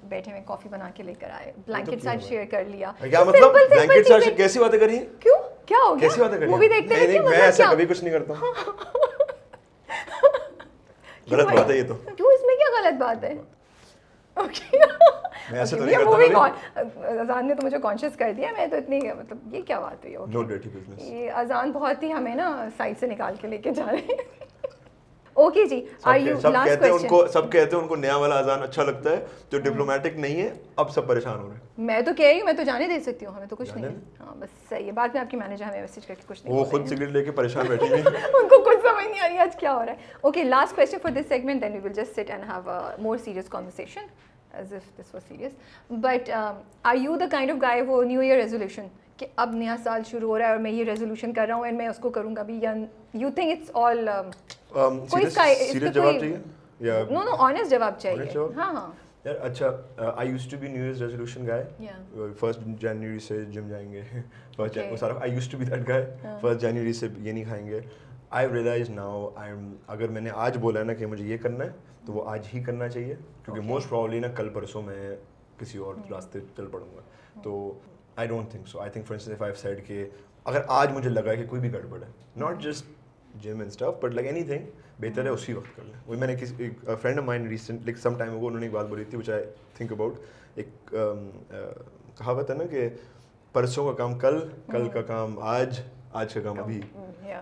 बैठे में कॉफी बना के लेकर आए, ब्लैंकेट साथ शेयर कर लिया। क्या मतलब ब्लैंकेट साथ कैसी बातें करी? क्यों, क्या हो गया? कैसी बातें करी? मूवी देखते हैं मैं ऐसा कभी कुछ नहीं करता। गलत बात है ये तो। क्यों, इसमें क्या गलत बात है? ओके मैं ऐसे तो नहीं करता। अजान ने तो मुझे कॉन्शियस कर दिया, मैं तो इतनी मतलब ये क्या बात हुई? No dirty business. ये अजान बहुत ही हमें ना साइड से निकाल के लेके जा रहे हैं। ओके जी, आर यू लास्ट क्वेश्चन? सब कहते हैं उनको नया वाला अजान अच्छा लगता है जो डिप्लोमेटिक नहीं है, अब सब परेशान हो रहे हैं। मैं तो कह रही हूँ, मैं तो जाने दे सकती हूँ, हमें तो कुछ नहीं है। हाँ बस सही है, बाद में आपकी मैनेजर हमें मैसेज करके कुछ नहीं, वो खुद सिगरेट लेके परेशान बैठी हुई उनको कुछ समझ नहीं आ रही आज क्या हो रहा है। Okay, last question for this segment, then we will just sit and have a more serious conversation as if this was serious. But are you the kind of guy वो न्यू ईयर रेजोल्यूशन कि अब नया साल शुरू हो रहा है और मैं ये रेजोल्यूशन कर रहा हूँ एंड मैं उसको करूँगा भी, या यू थिंक इट्स ऑल कोई सीरियस जवाब चाहिए या नो ऑनेस्ट जवाब चाहिए? हाँ हाँ यार। अच्छा, I used to be new year resolution guy. 1 जनवरी से जिम जाएंगे, I used to be that guy. 1 जनवरी से ये नहीं खाएंगे। आई रियलाइज नाउ अगर मैंने आज बोला है ना कि मुझे ये करना है तो वो आज ही करना चाहिए, क्योंकि मोस्ट प्रॉब्ली ना कल परसों मैं किसी और रास्ते चल पड़ूंगा। तो I don't think so. I think for instance if I have said कि अगर आज मुझे लगा कि कोई भी गड़बड़ है, not just gym and stuff but like anything, बेहतर है उसी वक्त कर लें। वही मैंने किसी friend of mine recent like some time ago उन्होंने एक बात बोली थी, व्हिच आई थिंक अबाउट। एक कहावत है ना कि परसों का काम कल, कल का काम आज, आज का काम अभी।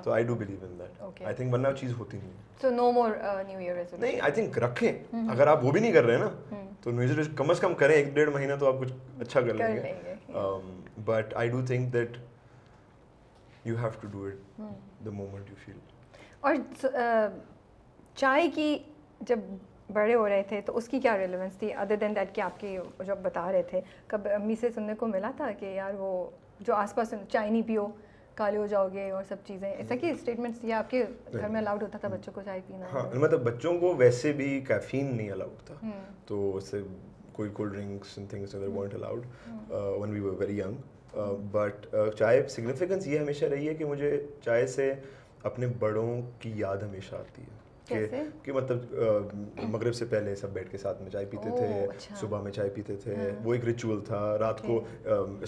तो आई do believe in that. I think वरना चीज़ होती नहीं। So no more New Year resolution. नहीं, आई थिंक रखें। अगर आप वो भी नहीं कर रहे हैं ना तो न्यू ईयर कम से कम करें 1-1.5 महीना, तो आप कुछ अच्छा कर लेंगे। But I do think that you have to do it the moment you feel. और चाय की जब बड़े हो रहे थे तो उसकी क्या रेलेवेंस थी अदर देन दैट कि आपके जो आप बता रहे थे, कब अम्मी से सुनने को मिला था कि यार वो जो आसपास चाय नहीं पियो काले हो जाओगे और सब चीज़ें, ऐसा कि स्टेटमेंट्स या आपके घर में अलाउड होता था बच्चों को चाय पीना? हाँ, मतलब बच्चों को वैसे भी कैफीन नहीं अलाउड था, तो उससे कोई cold drinks and things that weren't allowed when we were very young. But चाय सिग्निफिकेंस ये हमेशा रही है कि मुझे चाय से अपने बड़ों की याद हमेशा आती है कि मतलब मगरिब से पहले सब बैठ के साथ में चाय पीते थे, अच्छा। सुबह में चाय पीते थे, वो एक रिचुअल था। रात को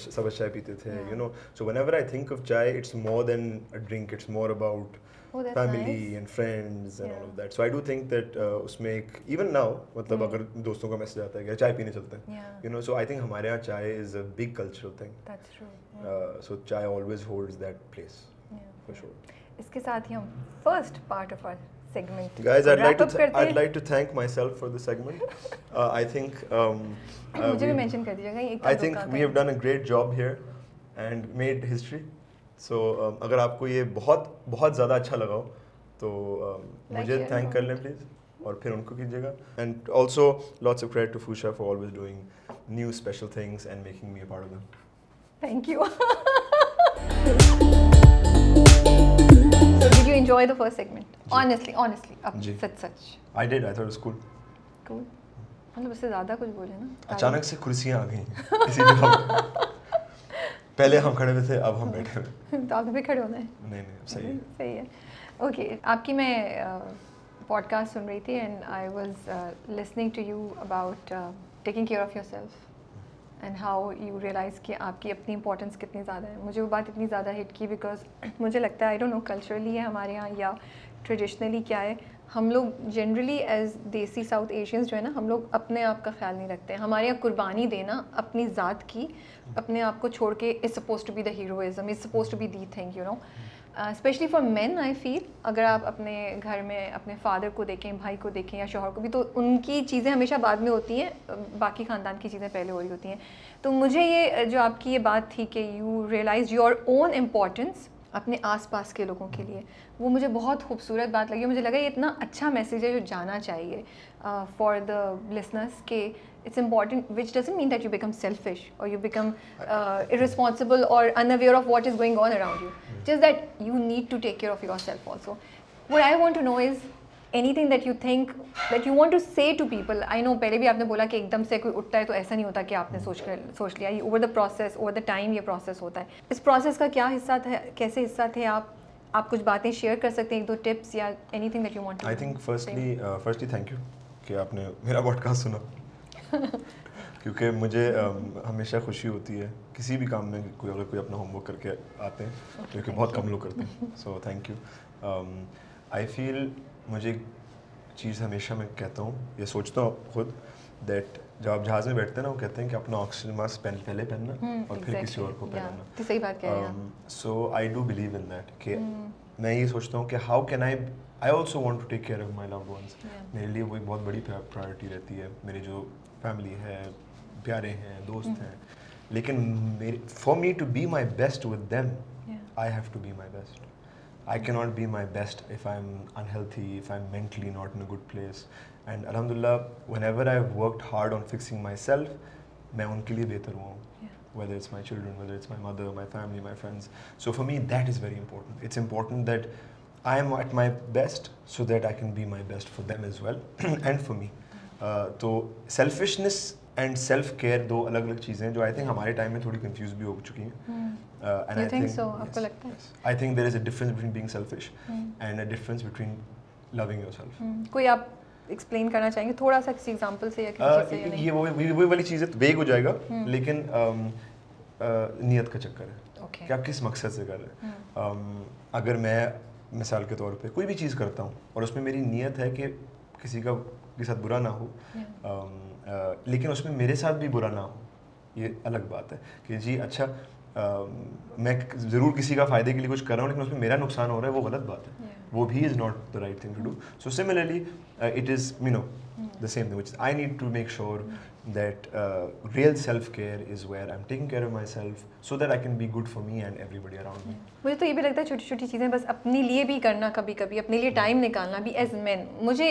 सब चाय पीते थे, you know. So whenever I think of chai, it's more than a drink, it's more about family and friends and all of that. So I do think that उसमें एक इवन नाउ मतलब अगर दोस्तों का मैसेज आता है कि चाय पीने चलते हैं, you know, so I think हमारे यहाँ chai is a big cultural thing. That's true. So chai always holds that place for sure. इसके साथ ही हम first part of our segment. Guys, I'd like to thank myself for this segment. I think मुझे भी mention कर दीजिएगा एक। I think we have done a great job here and made history. So अगर आपको ये बहुत बहुत ज़्यादा अच्छा लगा हो तो मुझे thank कर लें please, और फिर उनको कीजिएगा। And also lots of credit to Fusha for always doing new special things and making me a part of them. Thank you. So did you enjoy the first segment? Honestly, अब सच। I did. I thought it was cool. Cool. मतलब उससे ज़्यादा कुछ बोले ना। अचानक से कुर्सियाँ आ गई किसी जगह। पहले हम खड़े हुए थे, अब हम बैठे हुए। तो आप भी खड़े होना है? नहीं, सही है। सही है। ओके, आपकी मैं पॉडकास्ट सुन रही थी and I was listening to you about taking care of yourself and how you realise कि आपकी अपनी इंपॉर्टेंस कितनी ज़्यादा है। मुझे वो बात इतनी ज़्यादा हिट की बिकॉज मुझे लगता है आई डोंट नो कल्चरली है हमारे यहाँ या ट्रेडिशनली क्या है, हम लोग जनरली एज देसी साउथ एशियंस जो है ना, हम लोग अपने आप का ख्याल नहीं रखते हैं। हमारे यहाँ कुर्बानी देना अपनी ज़ात की, अपने आप को छोड़ के is suppose to be the heroism, is suppose to be the thing, you know. Specially for men I feel, अगर आप अपने घर में अपने फादर को देखें, भाई को देखें या शौहर को भी, तो उनकी चीज़ें हमेशा बाद में होती हैं, बाकी ख़ानदान की चीज़ें पहले हो रही होती हैं। तो मुझे ये जो आपकी ये बात थी कि you realise your own importance अपने आसपास के लोगों के लिए, वो मुझे बहुत खूबसूरत बात लगी। मुझे लगा ये इतना अच्छा मैसेज है जो जाना चाहिए फॉर द लिसनर्स के it's important, which doesn't mean that you become selfish or you become irresponsible or unaware of what is going on around you. Just that you need to take care of yourself also. What I want to know is anything that you think that you want to say to people. I know पहले भी आपने बोला कि एकदम से कोई उठता है तो ऐसा नहीं होता कि आपने सोच लिया। ये over the process, over the time ये process होता है। इस process का क्या हिस्सा था, कैसे हिस्सा थे आप, आप कुछ बातें शेयर कर सकते हैं, 1-2 टिप्स या anything that you want to. I think firstly thank you कि आपने मेरा पॉडकास्ट सुना क्योंकि मुझे हमेशा खुशी होती है किसी भी काम में अगर कोई अपना होमवर्क करके आते हैं, क्योंकि बहुत कम लोग करते हैं। So thank you. I feel मुझे एक चीज़ हमेशा मैं कहता हूँ, ये सोचता हूँ खुद, दैट जब आप जहाज़ में बैठते हैं ना, वो कहते हैं कि अपना ऑक्सीजन मास्क पहले पहनना और फिर किसी और को पहनना। तो सही बात कह रहे हैं। So I do believe in that कि मैं ये सोचता हूँ कि how can I also want to take care of my loved ones. मेरे लिए वो एक बहुत बड़ी प्रायोरिटी रहती है। मेरी जो फैमिली है, प्यारे हैं, दोस्त हैं, लेकिन for me to be my best with them I have to be my best. I cannot be my best if I'm unhealthy, if I'm mentally not in a good place. And alhamdulillah, whenever I've worked hard on fixing myself, मैं उनके लिए बेहतर हुआ हूँ. Whether it's my children, whether it's my mother, my family, my friends. So for me, that is very important. It's important that I am at my best so that I can be my best for them as well and for me. तो selfishness and self care दो अलग अलग चीज़ें हैं जो आई think हमारे time में थोड़ी कंफ्यूज भी हो चुकी हैं। And I think so, आपको लगता है? I think there is a difference between being selfish and a difference between loving yourself. कोई आप एक्सप्लेन करना चाहेंगे थोड़ा सा किसी एग्जांपल से या किसी चीज़ से? या नहीं? ये वो वाली चीज़ है, वेग हो जाएगा, लेकिन नियत का चक्कर है कि आप किस मकसद से कर रहे हैं। अगर मैं मिसाल के तौर पे कोई भी चीज़ करता हूँ और उसमें मेरी नियत है कि किसी के साथ बुरा ना हो, लेकिन उसमें मेरे साथ भी बुरा ना हो, ये अलग बात है कि जी अच्छा मैं ज़रूर किसी का फ़ायदे के लिए कुछ कर रहा हूँ लेकिन उसमें मेरा नुकसान हो रहा है, वो गलत बात है। वो भी is not the right thing to do. So similarly it is the same thing which I need to make sure that real self-care is where I'm taking care of myself so that I can be good for me and everybody around me. मुझे तो ये भी लगता है छोटी छोटी चीज़ें बस अपने लिए भी करना, कभी कभी अपने लिए टाइम निकालना भी एज मैन। मुझे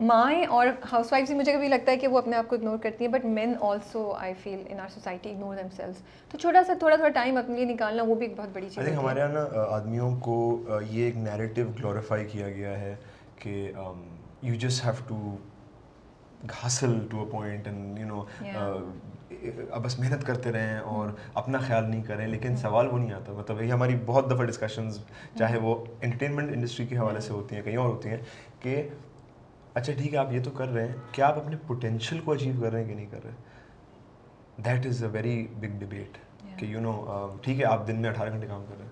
माएँ और हाउसवाइफ्स भी मुझे कभी लगता है कि वो अपने आप को इग्नोर करती हैं, but men also I feel in our society ignore themselves. तो थोड़ा टाइम अपने लिए निकालना वो भी एक बहुत बड़ी चीज़ है। हमारे यहाँ ना आदमियों को ये एक नैरेटिव ग्लोरीफाई किया गया है कि यू जस्ट हैव टू हासिल to a point and you know अब बस मेहनत करते रहें और अपना ख्याल नहीं करें। लेकिन सवाल वो नहीं आता, मतलब ये हमारी बहुत दफ़ा डिस्कशंस चाहे वो एंटरटेनमेंट इंडस्ट्री के हवाले से होती हैं, कहीं और होती हैं, कि अच्छा ठीक है आप ये तो कर रहे हैं, क्या आप अपने पोटेंशियल को अचीव कर रहे हैं कि नहीं कर रहे। That is a very big debate कि यू नो ठीक है आप दिन में 18 घंटे काम कर रहे हैं,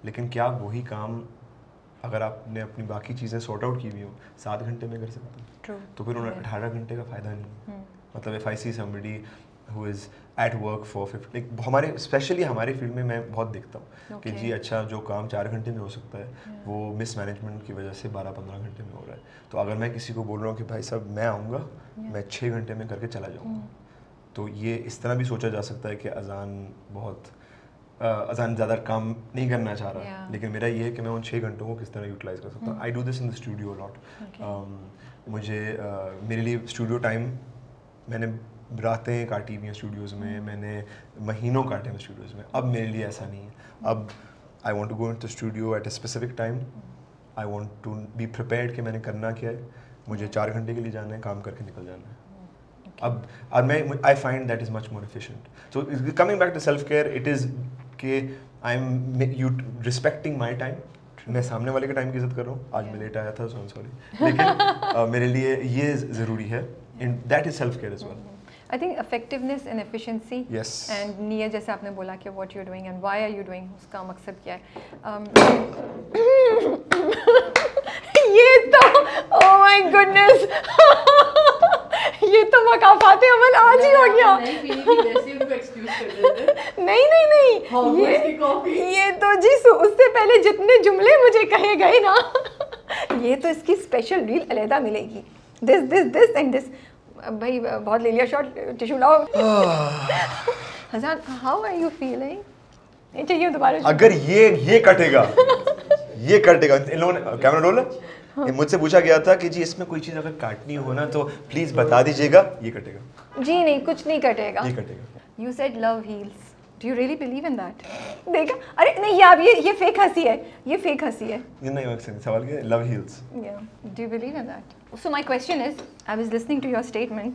लेकिन क्या आप वही काम अगर आपने अपनी बाकी चीज़ें सॉर्ट आउट की हुई हो 7 घंटे में कर सकते हैं, तो फिर उन्हें 18 घंटे का फ़ायदा नहीं। मतलब if I C somebody who is at work for 50, हमारे स्पेशली हमारे फील्ड में मैं बहुत देखता हूँ कि जी अच्छा जो काम 4 घंटे में हो सकता है वो मिस मैनेजमेंट की वजह से 12-15 घंटे में हो रहा है। तो अगर मैं किसी को बोल रहा हूँ कि भाई साहब मैं आऊँगा, मैं 6 घंटे में करके चला जाऊँगा, तो ये इस तरह भी सोचा जा सकता है कि अजान ज़्यादा काम नहीं करना चाह रहा, लेकिन मेरा ये है कि मैं उन 6 घंटों को किस तरह यूटिलाइज कर सकता हूँ। I do this in the studio lot. मुझे मेरे लिए स्टूडियो टाइम, मैंने रातें काटी हुई हैं स्टूडियोज़ में, मैंने महीनों काटे हैं स्टूडियोज़ में। अब मेरे लिए ऐसा नहीं है। अब I want to go into studio at a specific time, I want to be prepared कि मैंने करना क्या है, मुझे 4 घंटे के लिए जाना है, काम करके निकल जाना है। अब मैं I find that is much more efficient. So coming back to self care, it is कि I am you respecting my time. मैं सामने वाले के टाइम की इज्जत कर रहा हूँ। आज मैं लेट आया था, सो सॉरी, लेकिन मेरे लिए ये ज़रूरी है, and that is self care as well. I think effectiveness and efficiency and नियत, जैसे आपने बोला कि what you are doing and why are you doing, उसका मकसद क्या है। ये तो ओह माय गुडनेस, ये तो मकाफाते अमल आज ही हो गया। नहीं ये तो जी उससे पहले जितने जुमले मुझे कहे गए ना, ये तो इसकी स्पेशल रील अलहदा मिलेगी। This and this. भाई बहुत ले लिया शॉट, टिश्यू लाओ। Hasan, how are you feeling? चाहिए दोबारा। अगर ये कटेगा ये कटेगा। इन लोगों ने कैमरा रोल मुझसे पूछा गया था कि जी इसमें कोई चीज़ अगर काटनी हो ना तो प्लीज़ बता दीजिएगा, ये कटेगा। जी नहीं, कुछ नहीं कटेगा। ये कटेगा। You said love heals. Do you really believe in that? देखा? अरे नहीं यार, ये फेक हंसी है, ये फेक हंसी है। ये नहीं, सवाल क्या है? Love heals. Yeah. Do you believe in that? So my question is, I was listening to your statement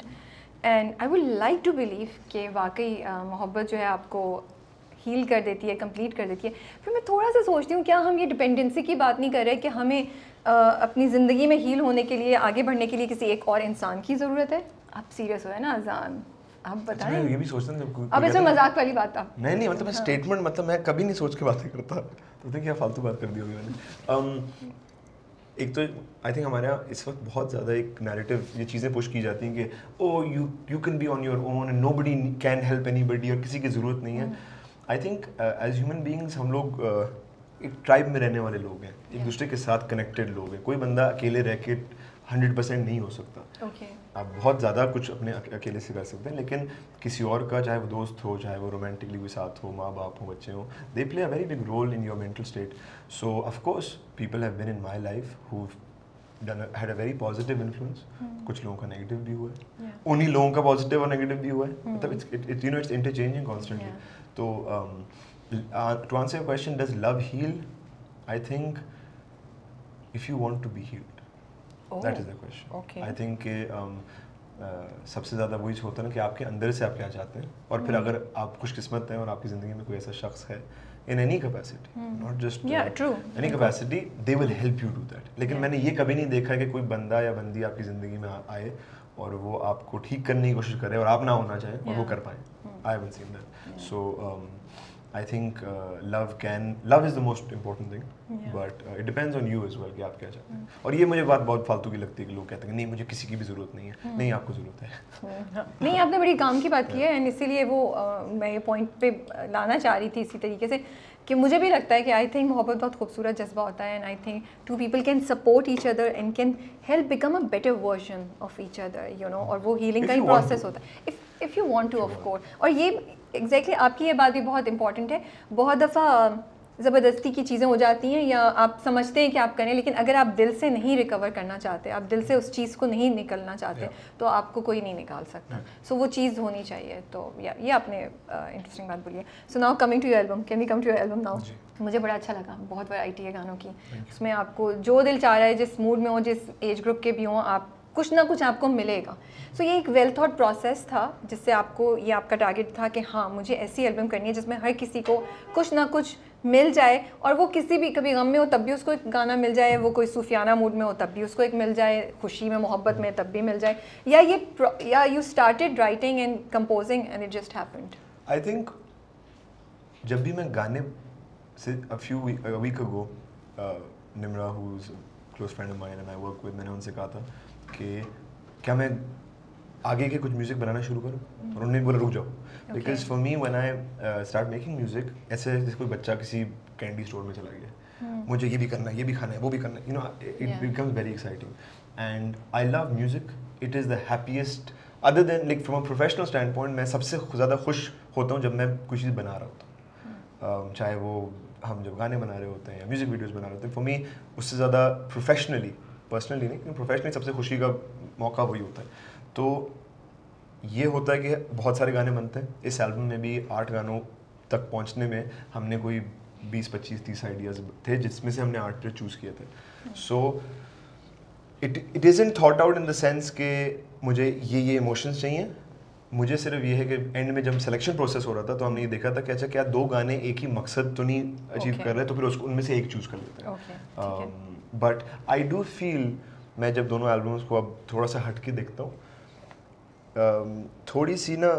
and I would like to believe कि वाकई मोहब्बत जो है आपको हील कर देती है, कंप्लीट कर देती है। फिर मैं थोड़ा सा सोचती हूँ क्या हम ये डिपेंडेंसी की बात नहीं कर रहे कि हमें अपनी ज़िंदगी में हील होने के लिए, आगे बढ़ने के लिए किसी एक और इंसान की ज़रूरत है? आप सीरियस हो है ना अजान, आप बताएं। मैं ये भी सोचता हूँ अब इसमें मजाक वाली बात था। नहीं मतलब मैं स्टेटमेंट मतलब मैं कभी नहीं सोच के बातें करता, तो क्या फालतू बात कर दी होगी मैंने। एक तो आई थिंक हमारे यहाँ इस वक्त बहुत ज़्यादा एक नैरेटिव ये चीज़ें पुश की जाती हैं कि oh you can be on your own and nobody can help anybody, और किसी की ज़रूरत नहीं है। I think as human beings हम लोग एक ट्राइब में रहने वाले लोग हैं, एक दूसरे के साथ कनेक्टेड लोग हैं। कोई बंदा अकेले रह के 100% नहीं हो सकता। आप बहुत ज़्यादा कुछ अपने अकेले से कर सकते हैं, लेकिन किसी और का, चाहे वो दोस्त हो, चाहे वो रोमांटिकली कोई साथ हो, माँ बाप हो, बच्चे हो, they play a very big role in your mental state. So of course people have been in my life who had a very positive influence. कुछ लोगों का नेगेटिव भी हुआ है, उन्हीं लोगों का पॉजिटिव और नेगेटिव भी हुआ है, मतलब it's interchanging constantly. तो to answer your question, does love heal? I think if you want to be healed, that is the question. I think सबसे ज़्यादा वही होता है ना कि आपके अंदर से आप क्या चाहते हैं, और फिर अगर आप खुशकिस्मत हैं और आपकी ज़िंदगी में कोई ऐसा शख्स है in any capacity, not just any capacity, they will help you do that. लेकिन मैंने ये कभी नहीं देखा कि कोई बंदा या बंदी आपकी ज़िंदगी में आए और वो आपको ठीक करने की कोशिश करे और आप ना होना चाहें और वो कर पाएँ. I haven't seen that. So I think love is the most important thing, but it depends on you as well कि आप क्या चाहते हैं. और ये मुझे बात बहुत फालतू की लगती है कि लोग कहते हैं नहीं मुझे किसी की भी ज़रूरत नहीं है. नहीं, आपको ज़रूरत है. नहीं, आपने बड़ी काम की बात की है, एंड इसीलिए वो मैं ये पॉइंट पे लाना चाह रही थी इसी तरीके से कि मुझे भी लगता है कि आई थिंक मोहब्बत बहुत खूबसूरत जज्बा होता है, and I think two people can support each other and can help become a better version of each other, you know, और वो हीलिंग का ही प्रोसेस होता है if you want to, of course. और ये एग्जैक्टली आपकी ये बात भी बहुत इंपॉर्टेंट है. बहुत दफ़ा ज़बरदस्ती की चीज़ें हो जाती हैं या आप समझते हैं कि आप करें, लेकिन अगर आप दिल से नहीं रिकवर करना चाहते, आप दिल से उस चीज़ को नहीं निकलना चाहते, तो आपको कोई नहीं निकाल सकता. सो वो चीज़ होनी चाहिए. तो ये आपने इंटरेस्टिंग बात बोली है. So now coming to your album, can we come to your album now? मुझे बड़ा अच्छा लगा, बहुत वैरायटी है गानों की. उसमें आपको जो दिल चाह रहा है, जिस मूड में हो, जिस एज ग्रुप के भी हों, आप कुछ ना कुछ आपको मिलेगा. सो ये एक वेल थॉट प्रोसेस था जिससे आपको, ये आपका टारगेट था कि हाँ मुझे ऐसी एल्बम करनी है जिसमें हर किसी को कुछ ना कुछ मिल जाए, और वो किसी भी, कभी गम में हो तब भी उसको एक गाना मिल जाए, वो कोई सूफियाना मूड में हो तब भी उसको एक मिल जाए, खुशी में, मोहब्बत में तब भी मिल जाए, या you started writing and composing and it just happened. I think जब भी मैं गाने से a week ago, Nimra who is a close friend of mine and I work with, मैंने उनसे कहा था कि क्या मैं आगे के कुछ म्यूज़िक बनाना शुरू करूँ, और उन्होंने बोला रुक जाओ. Because for me when I start making music, ऐसे जैसे कोई बच्चा किसी कैंडी स्टोर में चला गया, मुझे ये भी करना है, ये भी खाना है, वो भी करना है, you know, it becomes very exciting. And I love music. It is the happiest, other than like from a professional stand point, मैं सबसे ज़्यादा खुश होता हूँ जब मैं कोई चीज़ बना रहा होता हूँ. चाहे वो हम जब गाने बना रहे होते हैं या म्यूज़िक वीडियोज़ बना रहे होते हैं, फॉर मी उससे ज़्यादा प्रोफेशनली, पर्सनली नहीं, लेकिन प्रोफेशनली सबसे खुशी का मौका वही होता है. तो ये होता है कि बहुत सारे गाने बनते हैं. इस एल्बम में भी 8 गानों तक पहुंचने में हमने कोई 20, 25, 30 आइडियाज़ थे, जिसमें से हमने 8 चूज़ किए थे. So it isn't thought out in the sense कि मुझे ये इमोशंस चाहिए. मुझे सिर्फ ये है कि एंड में जब सिलेक्शन प्रोसेस हो रहा था तो हमने ये देखा था कि अच्छा क्या 2 गाने एक ही मकसद तो नहीं अचीव कर रहे, तो फिर उसको उनमें से एक चूज़ कर लेते हैं. बट आई डू फील, मैं जब दोनों एल्बम्स को अब थोड़ा सा हट के देखता हूँ, थोड़ी सी ना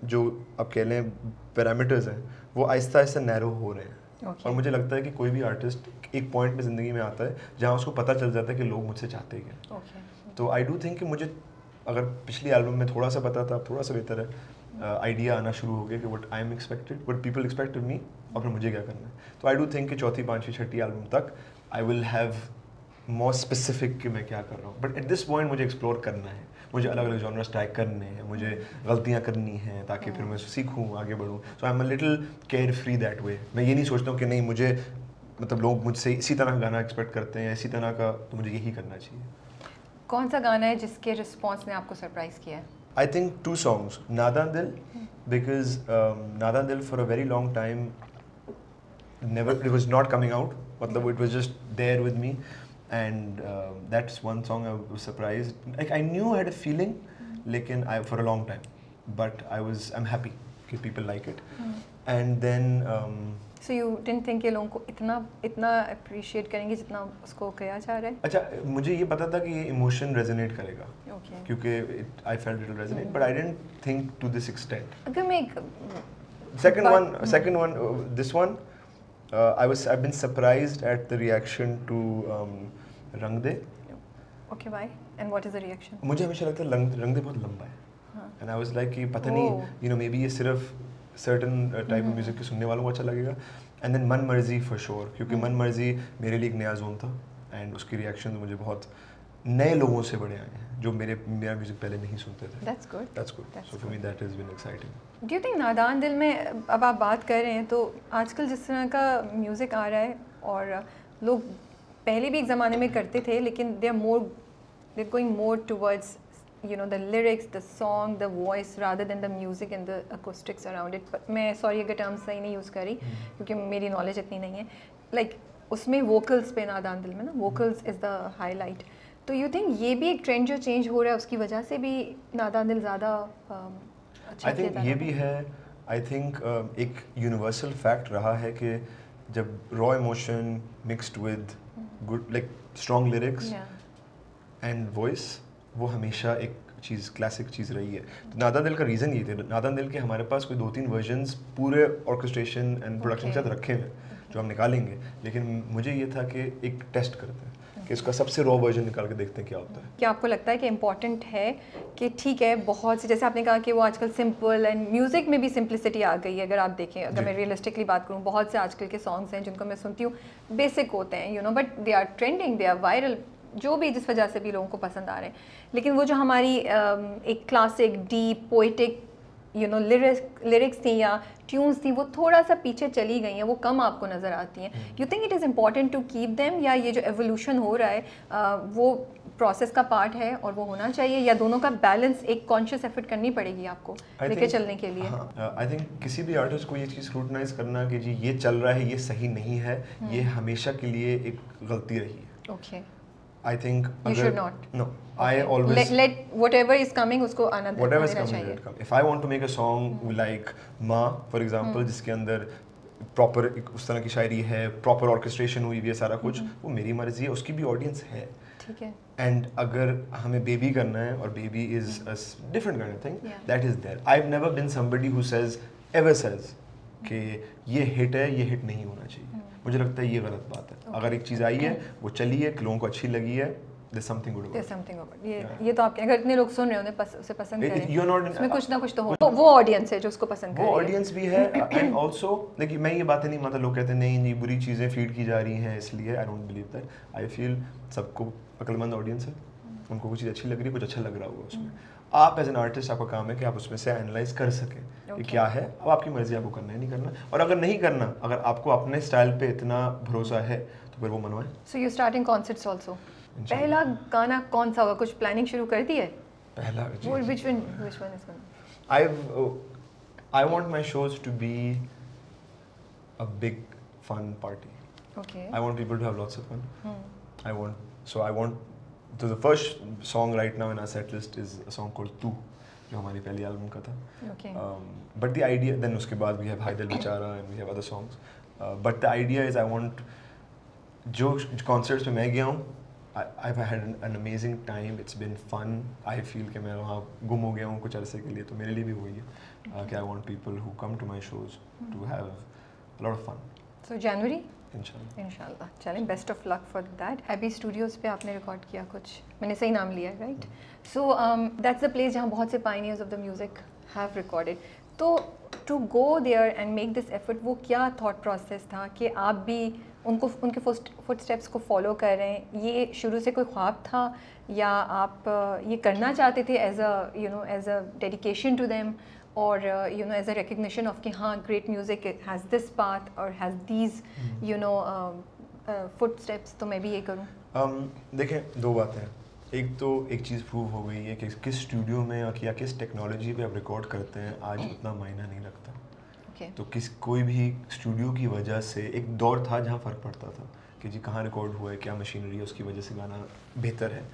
जो आप कह लें पैरामीटर्स हैं वो आहिस्ता आहिस्ता नैरो हो रहे हैं. और मुझे लगता है कि कोई भी आर्टिस्ट एक पॉइंट में ज़िंदगी में आता है जहाँ उसको पता चल जाता है कि लोग मुझसे चाहते हैं क्या. तो आई डू थिंक कि मुझे अगर पिछली एल्बम में थोड़ा सा पता था, अब थोड़ा सा बेहतर है, आइडिया आना शुरू हो गया कि what I am expected, what people expect of me, और फिर मुझे क्या करना है. तो आई डू थिंक कि चौथी, पाँचवीं, छठी एल्बम तक I will have more specific कि मैं क्या कर रहा हूँ. बट एट दिस पॉइंट मुझे एक्सप्लोर करना है, मुझे अलग अलग जॉनर्स ट्राई करने हैं, मुझे गलतियाँ करनी हैं ताकि फिर मैं सीखूँ, आगे बढ़ूँ. So I am a little care free that way. मैं ये नहीं सोचता हूँ कि नहीं मुझे, मतलब लोग मुझसे इसी तरह का गाना एक्सपेक्ट करते हैं, इसी तरह का, तो मुझे यही करना चाहिए. कौन सा गाना है जिसके रिस्पॉन्स ने आपको सरप्राइज किया है? I think 2 songs. Nadaan Dil, because Nadaan Dil for a very long time it was not coming out, मतलब it was just there with me. And that's one song I was surprised. Like I knew I had a feeling, lekin for a long time, but I'm happy that people like it. And then So you didn't think ये लोगों को इतना appreciate करेंगे जितना उसको किया जा रहा है? अच्छा, मुझे ये पता था कि ये इमोशन रेजोनेट करेगा, Okay. क्योंकि I felt it will resonate, but I didn't think to this extent. अगर मैं एक Second one, this one, I've been surprised at the reaction to रंग दे. Okay, why? And what is the reaction? मुझे हमेशा लगता है रंग दे बहुत लंबा है, and I was like कि पता नहीं, maybe ये सिर्फ certain type of music के सुनने वालों को अच्छा लगेगा. And then मन मर्जी for sure, क्योंकि मन मर्जी मेरे लिए एक नया जोन था, and उसकी reactions मुझे बहुत नए लोगों से बड़े आए हैं जो मेरा म्यूजिक पहले नहीं सुनते थे. That's good. So for me that has been exciting. Do you think नादान दिल में अब आप बात कर रहे हैं तो आजकल जिस तरह का म्यूज़िक आ रहा है और लोग पहले भी एक ज़माने में करते थे, लेकिन they're going more towards the lyrics, the song, the voice rather than the music and the acoustics around it. But मैं sorry अगर terms सही नहीं यूज़ करी क्योंकि मेरी knowledge इतनी नहीं है. Like उसमें vocals पे नादान दिल में ना vocals is the highlight. तो you think ये भी एक trend जो change हो रहा है उसकी वजह से भी नादान दिल ज़्यादा अच्छा I think ये भी है. I think एक universal fact रहा है कि जब raw emotion mixed with good like strong lyrics and voice, वो हमेशा एक चीज़ क्लासिक चीज़ रही है. तो नादान दिल का रीज़न ये थे. नादान दिल के हमारे पास कोई 2-3 वर्जन्स पूरे ऑर्केस्ट्रेशन एंड प्रोडक्शन के साथ रखे हैं जो हम निकालेंगे, लेकिन मुझे ये था कि एक टेस्ट करते हैं कि इसका सबसे रॉ वर्जन निकाल के देखते हैं क्या होता है. क्या आपको लगता है कि इम्पॉर्टेंट है कि ठीक है बहुत सी, जैसे आपने कहा कि वो आजकल सिंपल एंड म्यूज़िक में भी सिंपलिसिटी आ गई है. अगर आप देखें, अगर मैं रियलिस्टिकली बात करूँ, बहुत से आजकल के सॉन्ग्स हैं जिनको मैं सुनती हूँ बेसिक होते हैं but they are trending, they are viral, जो भी जिस वजह से भी लोगों को पसंद आ रहे हैं. लेकिन वो जो हमारी एक क्लासिक डीप पोइटिक लिरिक्स थी या ट्यून्स थी वो थोड़ा सा पीछे चली गई हैं, वो कम आपको नज़र आती हैं. You think it is important to keep them, या ये जो एवोल्यूशन हो रहा है वो प्रोसेस का पार्ट है और वो होना चाहिए, या दोनों का बैलेंस एक कॉन्शियस एफर्ट करनी पड़ेगी आपको लेके चलने के लिए? आई थिंक किसी भी आर्टिस्ट को ये चीज़ स्क्रूटनाइज करना कि जी ये चल रहा है, ये सही नहीं है, ये हमेशा के लिए एक गलती रही है. Okay. I think you should not. No, okay. I always let whatever is coming उसको आना देना whatever is coming, चाहिए. let it come. If I want to make a song like माँ for example, जिसके अंदर प्रॉपर उस तरह की शायरी है, प्रॉपर ऑर्केस्ट्रेशन हुई हुई है, सारा कुछ, वो मेरी मर्जी है, उसकी भी ऑडियंस है. ठीक है. एंड अगर हमें बेबी करना है और baby is a different kind of thing, that is there. I have never been somebody who ever says कि ये हिट है, ये हिट नहीं होना चाहिए. मुझे लगता है ये गलत बात है. अगर एक चीज़ आई है, वो चली है, लोगों को अच्छी लगी है, there's something good about it. ये तो आपके, अगर इतने लोग सुन रहे हो उसे पसंद करें, उसमें कुछ ना कुछ तो हो. वो ऑडियंस है जो उसको पसंद करे. वो ऑडियंस भी है. एंड ऑल्सो देखिए, मैं ये बातें नहीं मानता, लोग कहते हैं नहीं बुरी चीज़ें फीड की जा रही हैं इसलिए. I don't believe that. I feel सबको अक्लमंद ऑडियंस है, उनको कुछ चीज़ अच्छी लग रही है, कुछ अच्छा लग रहा होगा उसमें. आप एज एन आर्टिस्ट, आपका काम है कि आप उसमें से एनालाइज कर सकें कि क्या है. अब आपकी मर्जी, आपको करना है नहीं करना. और अगर नहीं करना, अगर आपको अपने स्टाइल पे इतना भरोसा है तो फिर वो मनवाएं. So you starting concerts also. पहला गाना कौन सा होगा? कुछ प्लानिंग शुरू कर दी है? पहला which one is going? I want my shows to be a big fun party. Okay. I want people to have lots of fun. I want so the first song right now in our set list is a song called Tu, जो हमारी पहली album का था. Okay. But the idea, then उसके बाद we have Haidal Bichara and we have other songs. But the idea is I want, जो concerts में मैं गया हूँ, I've had an amazing time. It's been fun. I feel कि मैं वहाँ गुम हो गया हूँ कुछ अरसे के लिए, तो मेरे लिए भी वही है कि I want people who come to my shows to have a lot of fun. So January? इंशाल्लाह. चलें, best of luck for that. AB studios पे आपने रिकॉर्ड किया कुछ, मैंने सही नाम लिया है right? So that's the place जहाँ बहुत से pioneers of the music have recorded. तो to go there and make this effort, वो क्या थॉट प्रोसेस था कि आप भी उनके फुटस्टेप्स को फॉलो कर रहे हैं? ये शुरू से कोई ख्वाब था या आप ये करना चाहते थे as a dedication to them, or as a recognition of कि हाँ great music has this path or has these footsteps, तो मैं भी ये करूँ? देखें, दो बातें हैं. एक तो एक चीज़ प्रूव हो गई है कि किस स्टूडियो में या किस टेक्नोलॉजी पे आप रिकॉर्ड करते हैं आज उतना मायना नहीं रखता. तो कोई भी स्टूडियो की वजह से एक दौर था जहाँ फ़र्क पड़ता था कि जी कहाँ रिकॉर्ड हुआ है, क्या मशीनरी है, उसकी वजह से गाना बेहतर है.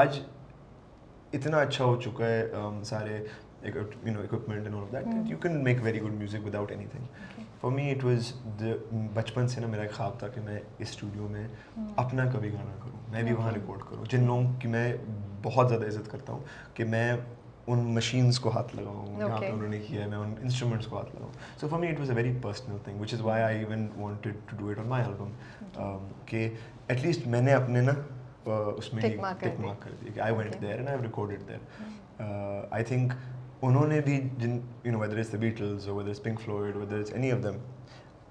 आज इतना अच्छा हो चुका है, सारे equipment and all of that, you can make very good music without anything. For me it was बचपन से ना मेरा एक ख्वाब था कि मैं इस स्टूडियो में अपना कभी गाना करूँ, मैं भी वहाँ रिकॉर्ड करूँ, जिन लोगों की मैं बहुत ज़्यादा इज्जत करता हूँ, कि मैं उन मशीन्स को हाथ लगाऊँ जहाँ पे उन्होंने किया है, मैं उन इंस्ट्रूमेंट्स को हाथ लगाऊँ. So for me it was a very personal thing, which is why I even wanted to do it on my album. कि at least मैंने अपने ना उसमें टिक मार्क कर दिया कि I went there and I've recorded there. I think उन्होंने भी जिन whether it's the Beatles or whether it's Pink Floyd, whether it's any of them,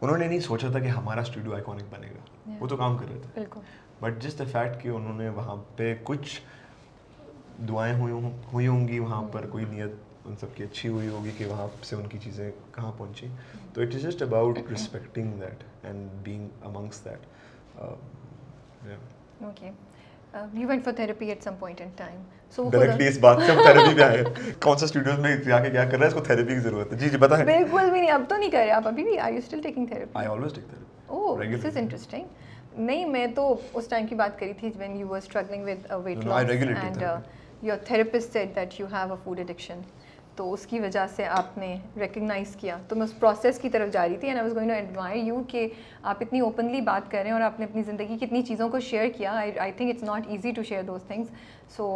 उन्होंने नहीं सोचा था कि हमारा स्टूडियो आइकॉनिक बनेगा. वो तो काम कर रहे थे. बिल्कुल. बट जस्ट द फैक्ट कि उन्होंने वहाँ पे कुछ दुआएं हुई होंगी, वहाँ पर कोई नियत उन सब की अच्छी हुई होगी कि वहाँ से उनकी चीज़ें कहाँ पहुँची. तो it is just about respecting that and being amongst that. Okay. You went for therapy at some point in time. So directly इस बात से हम थेरेपी पे आए. कौन सा स्टूडियोज में जाके क्या कर रहा है, इसको थेरेपी की जरूरत है. जी बताएं. बिल्कुल भी नहीं, अब तो नहीं कर रहे आप अभी भी. Are you still taking therapy? I always take therapy. Oh, this is interesting. नहीं, मैं तो उस टाइम की बात करी थी when you were struggling with weight loss and your therapist said that you have a food addiction. तो उसकी वजह से आपने रिकग्नाइज़ किया. तो मैं उस प्रोसेस की तरफ जा रही थी and I was going to admire you कि आप इतनी ओपनली बात कर रहे हैं और आपने अपनी ज़िंदगी की इतनी चीज़ों को शेयर किया. I think it's not easy to share those things. So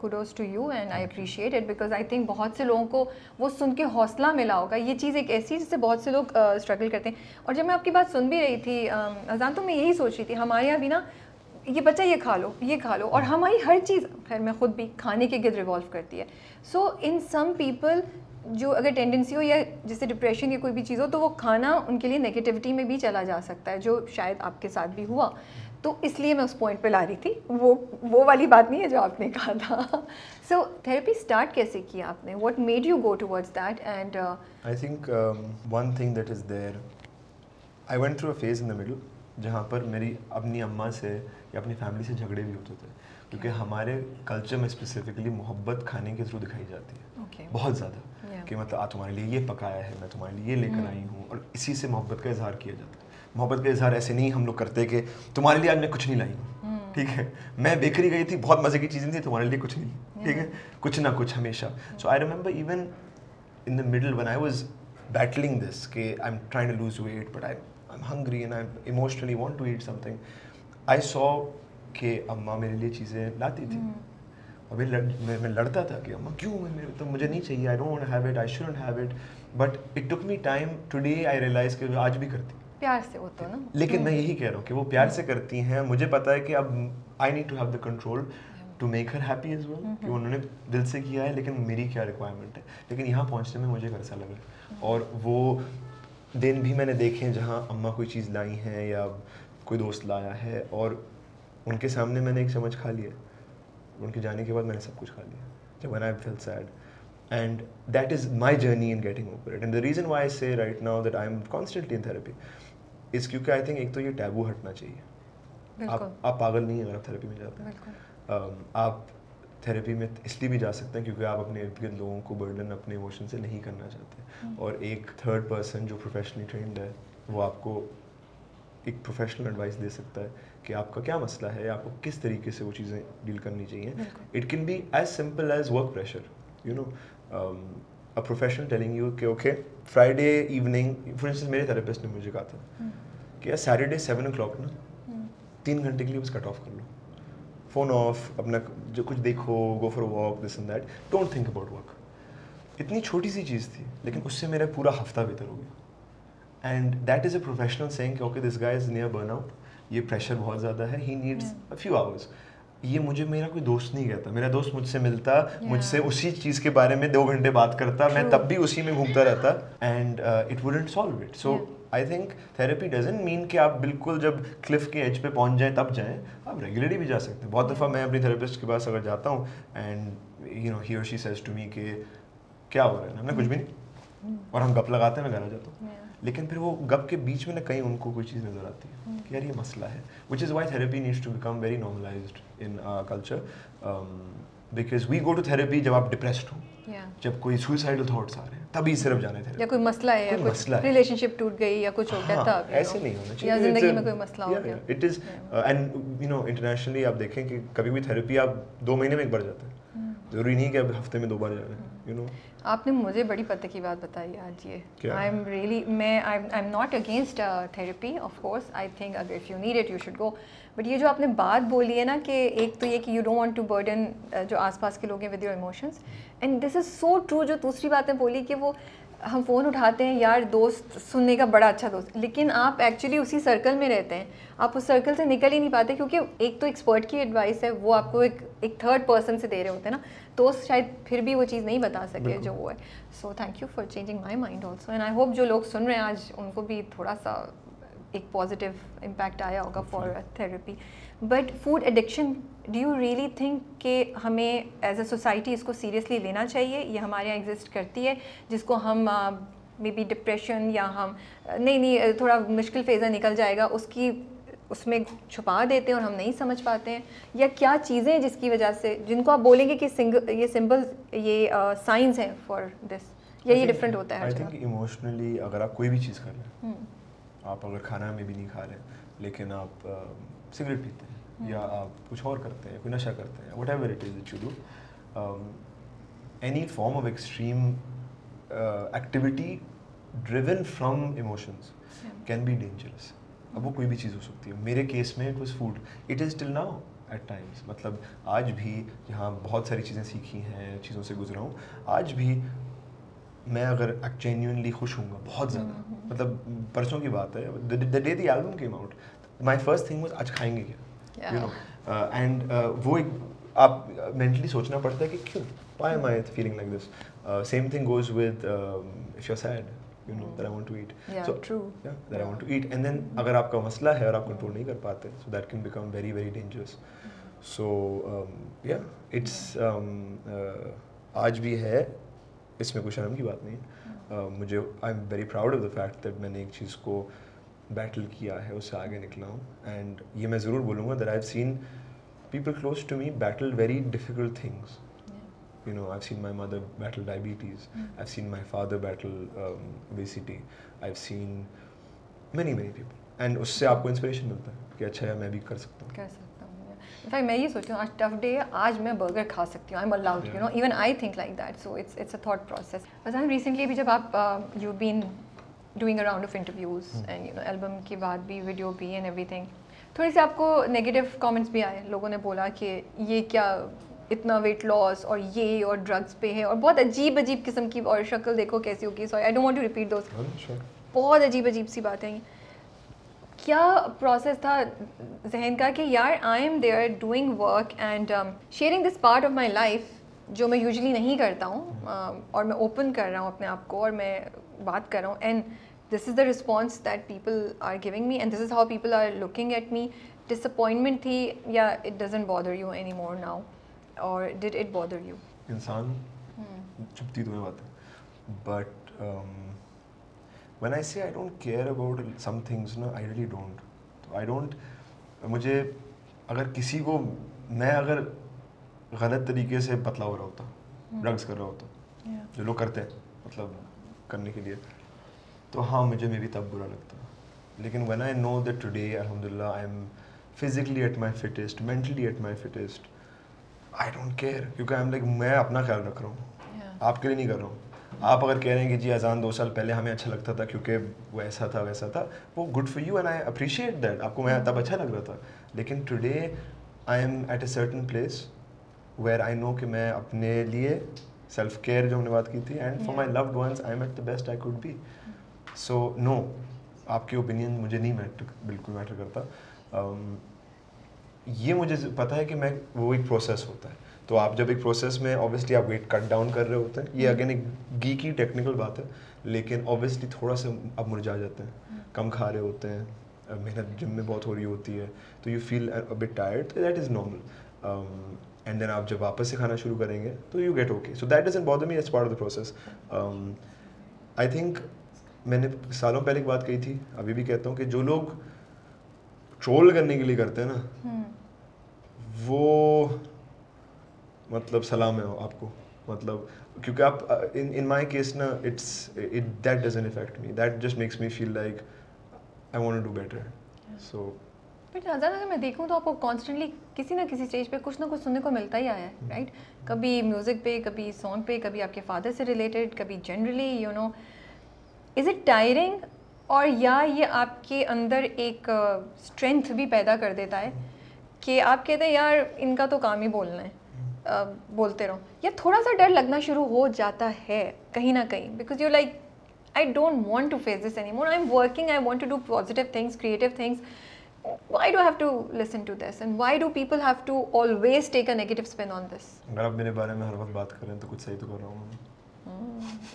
kudos to you and I appreciate it because I think बहुत से लोगों को वो सुन के हौसला मिला होगा. ये चीज़ एक ऐसी जिससे बहुत से लोग स्ट्रगल करते हैं. और जब मैं आपकी बात सुन भी रही थी अजान, तो मैं यही सोच रही थी हमारे यहाँ भी ना ये बच्चा ये खा लो और हमारी हर चीज़, खैर मैं खुद भी खाने के गिर्द रिवॉल्व करती है. सो इन सम पीपल जो अगर टेंडेंसी हो या जैसे डिप्रेशन या कोई भी चीज़ हो तो वो खाना उनके लिए नेगेटिविटी में भी चला जा सकता है, जो शायद आपके साथ भी हुआ. तो इसलिए मैं उस पॉइंट पे ला रही थी. वो वाली बात नहीं है जो आपने कहा था. सो थेरेपी स्टार्ट कैसे किया आपने? What made you go towards that? And I think one thing that is there, I went through a phase in the middle जहाँ पर मेरी अपनी अम्मा से या अपनी फैमिली से झगड़े भी होते थे, क्योंकि हमारे कल्चर में स्पेसिफिकली मोहब्बत खाने के थ्रू दिखाई जाती है. बहुत ज़्यादा कि मतलब तुम्हारे लिए ये पकाया है, मैं तुम्हारे लिए ये लेकर आई हूँ, और इसी से मोहब्बत का इजहार किया जाता है. मोहब्बत का इजहार ऐसे नहीं हम लोग करते कि तुम्हारे लिए आज मैं कुछ नहीं लाई हूँ, ठीक है, मैं बेकरी गई थी, बहुत मज़े की चीज़ें थी, तुम्हारे लिए कुछ नहीं, ठीक है, कुछ ना कुछ हमेशा. So I remember even in the middle when I was battling this कि I am trying to lose weight but I'm hungry and I emotionally want to eat something. I saw कि अम्मा मेरे लिए चीज़ें लाती थी और मैं लड़ता था कि अम्मा क्यों तो मुझे नहीं चाहिए, I don't want to have it, I shouldn't have it. But it took me time. Today I realize कि आज भी करती प्यार से होता है ना. लेकिन मैं यही कह रहा हूँ कि वो प्यार से करती हैं. मुझे पता है कि अब I need to have the control to make her happy as well. कि उन्होंने दिल से किया है, लेकिन मेरी क्या रिक्वायरमेंट है. लेकिन यहाँ पहुँचने में मुझे एक अरसा लगा, और वो दिन भी मैंने देखे हैं जहाँ अम्मा कोई चीज़ लाई हैं या कोई दोस्त लाया है और उनके सामने मैंने एक चम्मच खा लिया, उनके जाने के बाद मैंने सब कुछ खा लिया, जब when I felt sad. And that is my journey in getting over it. And the reason why I say right now that I am constantly in therapy is क्योंकि आई थिंक एक तो ये टैबू हटना चाहिए. आप पागल नहीं हैं अगर आप थेरेपी में जाते हैं. आप थेरेपी में इसलिए भी जा सकते हैं क्योंकि आप अपने इर्द गिर्द लोगों को बर्डन अपने इमोशन से नहीं करना चाहते. और एक थर्ड पर्सन जो प्रोफेशनली ट्रेंड है वो आपको एक प्रोफेशनल एडवाइस दे सकता है कि आपका क्या मसला है, आपको किस तरीके से वो चीज़ें डील करनी चाहिए. It can be as simple as work pressure, you know, a professional telling you कि okay Friday evening, for instance मेरे थेरेपिस्ट ने मुझे कहा था कि यार सैटरडे 7 o'clock ना 3 घंटे के लिए बस कट ऑफ कर लो, फ़ोन ऑफ, अपना जो कुछ देखो, go for walk, this and that, don't think about work. इतनी छोटी सी चीज़ थी लेकिन उससे मेरा पूरा हफ्ता बेहतर हो गया. And that is a professional saying कि okay this guy is near burnout, ये प्रेशर बहुत ज़्यादा है, he needs a few hours. ये मुझे मेरा कोई दोस्त नहीं कहता, मेरा दोस्त मुझसे मिलता, मुझसे उसी चीज़ के बारे में 2 घंटे बात करता, मैं तब भी उसी में घूमता रहता, and it wouldn't solve it. So I think therapy doesn't mean कि आप बिल्कुल जब क्लिफ के एज पे पहुंच जाएं तब जाएं, आप रेगुलरली भी जा सकते हैं. बहुत दफ़ा मैं अपनी थेरेपिस्ट के पास अगर जाता हूँ एंड यू नो ही और शी सेज टू मी कि क्या हो रहा है, हमने कुछ भी नहीं, और हम गप लगाते हैं, मैं घर आ जाता हूँ. लेकिन फिर वो गप के बीच में ना कहीं उनको कोई चीज़ नज़र आती है कि यार ये मसला है, which is why therapy needs to become very normalised in culture. Because we go to therapy जब आप डिप्रेस्ड हो, जब कोई सुइसाइडल थॉट्स आ रहे हैं, तभी सिर्फ जाने थे, या कोई मसला है, या कुछ रिलेशनशिप टूट गई या कुछ हो गया तब. ऐसे नहीं होना चाहिए, या जिंदगी में कोई मसला हो गया. It is and you no internationally आप देखें कि कभी भी थेरेपी आप 2 महीने में एक बार जाते हैं, ज़रूरी नहीं कि अब हफ्ते में 2 बार जाना है, यू नो। आपने मुझे बड़ी पते की बात बताई आज ये। I am really, I am not against therapy, of course I think अगर if you need it you should go, but ये जो आपने बात बोली है ना कि एक तो ये कि you don't want to burden जो आसपास के लोग हैं with your emotions, and this is so true. जो दूसरी बातें बोली कि वो हम फ़ोन उठाते हैं, यार दोस्त सुनने का बड़ा अच्छा दोस्त, लेकिन आप एक्चुअली उसी सर्कल में रहते हैं, आप उस सर्कल से निकल ही नहीं पाते, क्योंकि एक तो एक्सपर्ट की एडवाइस है वो आपको एक थर्ड पर्सन से दे रहे होते हैं ना, दोस्त शायद फिर भी वो चीज़ नहीं बता सके जो वो है। So thank you for changing my mind also, and I hope जो लोग सुन रहे हैं आज उनको भी थोड़ा सा एक पॉजिटिव इम्पैक्ट आया होगा for therapy. But food addiction, do you really think कि हमें एज अ सोसाइटी इसको सीरियसली लेना चाहिए? ये हमारे यहाँ एग्जिस्ट करती है जिसको हम मे बी डिप्रेशन या हम नहीं थोड़ा मुश्किल फेज़ निकल जाएगा उसकी उसमें छुपा देते हैं और हम नहीं समझ पाते हैं, या क्या चीज़ें जिसकी वजह से जिनको आप बोलेंगे कि ये सिंबल ये साइंस हैं फॉर दिस, या ये डिफरेंट होता है? आई थिंक इमोशनली अगर आप कोई भी चीज़ कर रहे हैं, आप अगर खाना में भी नहीं खा रहे लेकिन आप सिगरेट पीते हैं या आप कुछ और करते हैं, कोई नशा करते हैं, whatever it is that you do, any form of extreme activity driven from emotions can be dangerous. अब वो कोई भी चीज़ हो सकती है। मेरे केस में it was food, it is till now at times. मतलब आज भी यहाँ बहुत सारी चीज़ें सीखी हैं, चीज़ों से गुजरा हूँ, आज भी मैं अगर जेन्युइनली खुश हूँगा बहुत ज़्यादा, मतलब परसों की बात है, the day the album came out, my first thing was आज खाएंगे क्या, यू नो, एंड वो एक आप मेंटली सोचना पड़ता है कि क्यों, why am I feeling like this. Same thing goes with if you are sad, you know, that I want to eat. Yeah, so true. Yeah, that I want to eat, and then अगर आपका मसला है और आप control नहीं कर पाते, so that can become very very dangerous. So yeah, it's आज भी है, इसमें कोई शर्म की बात नहीं। मुझे I am very proud of the fact that मैंने एक चीज़ को बैटल किया है, उससे आगे निकला हूँ, एंड ये मैं ज़रूर बोलूँगा that I've seen people close to me battle very difficult things. You know, I've seen my mother battle diabetes. I've seen my father battle obesity. I've seen many people. And उससे आपको inspiration मिलता है कि अच्छा यार मैं भी कर सकता हूँ। इनफैक्ट मैं ये सोचती हूँ आज टफ डे है, आज मैं बर्गर खा सकती हूँ, I am allowed, you know, even I think like that, so it's a thought process. बस आई रिसेंटली भी जब आप you been doing a round of interviews and you know album के बाद भी वीडियो भी एंड एवरीथिंग, थोड़ी सी आपको नेगेटिव कमेंट्स भी आए, लोगों ने बोला कि ये क्या इतना वेट लॉस और ये और ड्रग्स पे है और बहुत अजीब किस्म की, और शक्ल देखो कैसी होगी, sorry I don't want to repeat those, बहुत अजीब सी बातें हैं। क्या प्रोसेस था जहन का कि यार I am there doing work and sharing this part of my life जो मैं यूजुअली नहीं करता हूँ, और मैं ओपन कर रहा हूँ अपने आप को और मैं बात कर रहा हूँ, and this is the response that people are giving me and this is how people are looking at me. Disappointment थी या it doesn't bother you any more now, or did it bother you? इंसान चुपती तुम्हें बात है, but when I say I don't care about some things ना, I really don't. तो I don't, मुझे अगर किसी को, मैं अगर गलत तरीके से पतला हो रहा होता, ड्रग्स कर रहा होता, जो लोग करते हैं मतलब करने के लिए, तो हाँ मुझे मे भी तब बुरा लगता। लेकिन when I know that today alhamdulillah I am physically at my fittest, mentally at my fittest, I don't care, क्योंकि I'm like मैं अपना ख्याल रख रहा हूँ, आपके लिए नहीं कर रहा हूँ। आप अगर कह रहे हैं कि जी अजान 2 साल पहले हमें अच्छा लगता था क्योंकि वैसा था, वो good for you and I appreciate that, आपको मैं तब अच्छा लग रहा था। लेकिन today I am at a certain place where I know कि मैं अपने लिए सेल्फ केयर जो हमने बात की थी, and for my loved ones I am at the best I could be. So no, आपकी ओपिनियन मुझे नहीं बिल्कुल मैटर करता। ये मुझे पता है कि मैं वो एक प्रोसेस होता है, तो आप जब एक प्रोसेस में ऑब्वियसली आप वेट कट डाउन कर रहे होते हैं, ये अगेन एक गीकी टेक्निकल बात है, लेकिन ऑब्वियसली थोड़ा सा आप मुरझा जाते हैं, कम खा रहे होते हैं, मेहनत जिम में बहुत हो रही होती है, तो you feel a bit tired, that is normal, and then आप जब वापस से खाना शुरू करेंगे तो you get okay, so that doesn't bother me, it's part of the process. I think मैंने सालों पहले एक बात कही थी, अभी भी कहता हूँ कि जो लोग ट्रोल करने के लिए करते हैं ना, वो मतलब सलाम है आपको, मतलब क्योंकि आप इन माय केस ना that doesn't affect me, that just makes me feel like I want to do better, so but अजान अगर मैं देखूँ तो आपको कॉन्स्टेंटली किसी ना किसी स्टेज पे कुछ ना कुछ सुनने को मिलता ही आया है, राइट? कभी म्यूज़िक पे, कभी सॉन्ग पे, कभी आपके फादर से रिलेटेड, कभी generally you know, is it tiring? और या ये आपके अंदर एक स्ट्रेंथ भी पैदा कर देता है कि आप कहते हैं यार इनका तो काम ही बोलना है, बोलते रहो, या थोड़ा सा डर लगना शुरू हो जाता है कहीं ना कहीं, because you like I don't want to face this anymore. I'm working, I want to do positive things, creative things. Why do I have to listen to this? And why do people have to always take a negative spin on this? अगर आप मेरे बारे में हर वक्त बात कर रहे हैं तो कुछ सही तो कर रहा हूँ।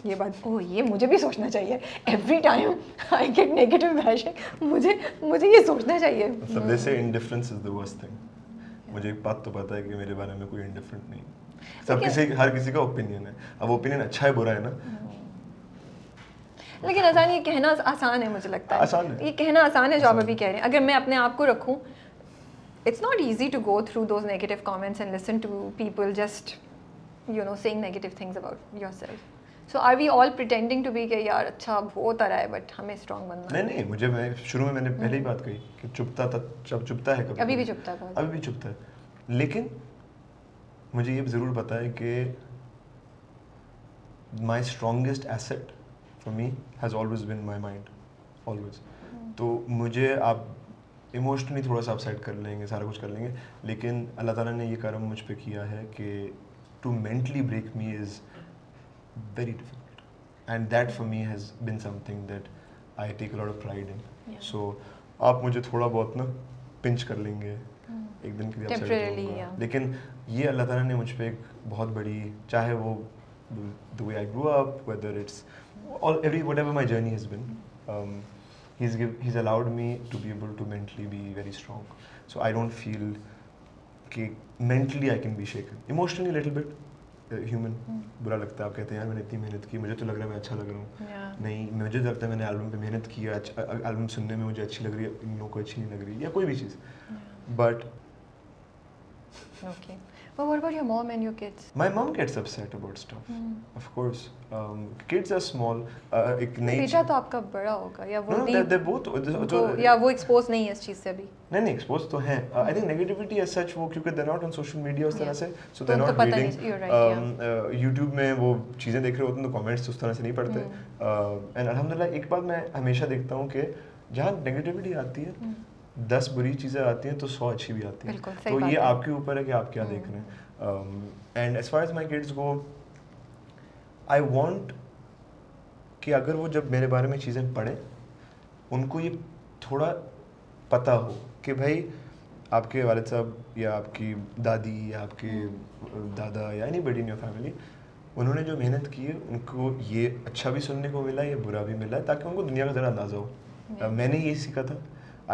ये बात, ओह ये मुझे भी सोचना चाहिए। Every time I get negative bashing, मुझे ये सोचना चाहिए। मतलब they say indifference is the worst thing. मुझे एक बात तो पता है कि मेरे बारे में कोई indifferent नहीं। हर किसी का ओपिनियन है। अब ओपिनियन अच्छा है बुरा है ना? लेकिन अजान ये कहना आसान है, मुझे लगता है आसान है, ये कहना आसान है जो आप अभी कह रहे हैं। अगर मैं अपने आप को रखूं, it's not easy to go through those negative comments and listen to people just you know saying negative things about yourself. So are we all pretending to be कि यार अच्छा हो तो रहा है बट हमें स्ट्रांग बनना है? नहीं, मुझे मैं शुरू में मैंने पहले ही बात कही कि चुपता था, चुपता है कभी, अभी भी चुपता है, अभी भी चुपता है। लेकिन मुझे ये ज़रूर पता है कि my strongest asset for me has always been my mind, always. तो मुझे आप इमोशनली थोड़ा सा अपसेट कर लेंगे, सारा कुछ कर लेंगे, लेकिन अल्लाह ताला ने ये करम मुझ पे किया है कि to mentally break me is very difficult, and that for me has been something that I take a lot of pride in. सो आप मुझे थोड़ा बहुत ना पिंच कर लेंगे, एक दिन के लिए अपसेट होऊंगा, लेकिन ये अल्लाह ताला ने मुझ पे एक बहुत बड़ी, चाहे वो the way I grew up, whether it's whatever my journey has been, he's allowed me to be able to mentally be very strong. So I don't feel कि mentally I can be shaken. Emotionally a little bit, human. बुरा लगता है, आप कहते हैं यार मैंने इतनी मेहनत की, मुझे तो लग रहा है मैं अच्छा लग रहा हूँ, नहीं मुझे लगता है मैंने एल्बम पे मेहनत की है, एल्बम सुनने में मुझे अच्छी लग रही है, इन लोगों को अच्छी नहीं लग रही, या कोई भी चीज़, but okay. But what about your mom and your kids? My mom gets upset about stuff. Of course. Kids are small. एक नई बेटा तो आपका बड़ा होगा, या वो भी they're both या वो एक्सपोज नहीं है इस चीज़ से अभी? नहीं एक्सपोज तो हैं। I think negativity as such वो क्योंकि they're not on social media उस तरह से, so they're not reading YouTube में वो चीज़ें देख रहे होते हैं तो comments उस तरह से नहीं पढ़ते। And अल्हम्दुलिल्लाह एक बात मैं हमेशा देखता हूँ कि जहाँ negativity आती है 10 बुरी चीज़ें आती हैं तो 100 अच्छी भी आती हैं, तो ये आपके ऊपर है कि आप क्या देख रहे हैं। And as far as my kids go, I want कि अगर वो जब मेरे बारे में चीज़ें पढ़ें उनको ये थोड़ा पता हो कि भाई आपके वालिद साहब या आपकी दादी या आपके दादा या एनीबडी इन योर फैमिली, उन्होंने जो मेहनत की है उनको ये अच्छा भी सुनने को मिला, ये बुरा भी मिला, ताकि उनको दुनिया का ज़रा अंदाज़ा हो। मैंने ये सीखा था।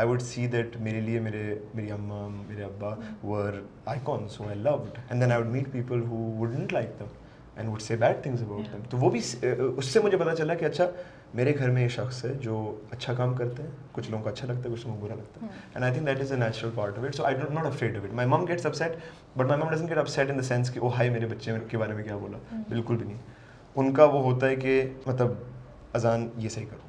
I would see that मेरे लिए मेरी अम्मा, मेरे अब्बा were icons who I loved, and then I would meet people who wouldn't like them and would say bad things about them. तो वो भी उससे मुझे पता चला कि अच्छा मेरे घर में ये शख्स है जो अच्छा काम करते हैं, कुछ लोगों को अच्छा लगता है, कुछ लोगों को बुरा लगता है, and I think that is a natural part of it. So I'm not afraid of it. My mom gets upset, but my mom doesn't get upset in the sense कि ओ हाय मेरे बच्चे के बारे में क्या बोला, बिल्कुल भी नहीं। उनका वो होता है कि मतलब अजान ये सही करो,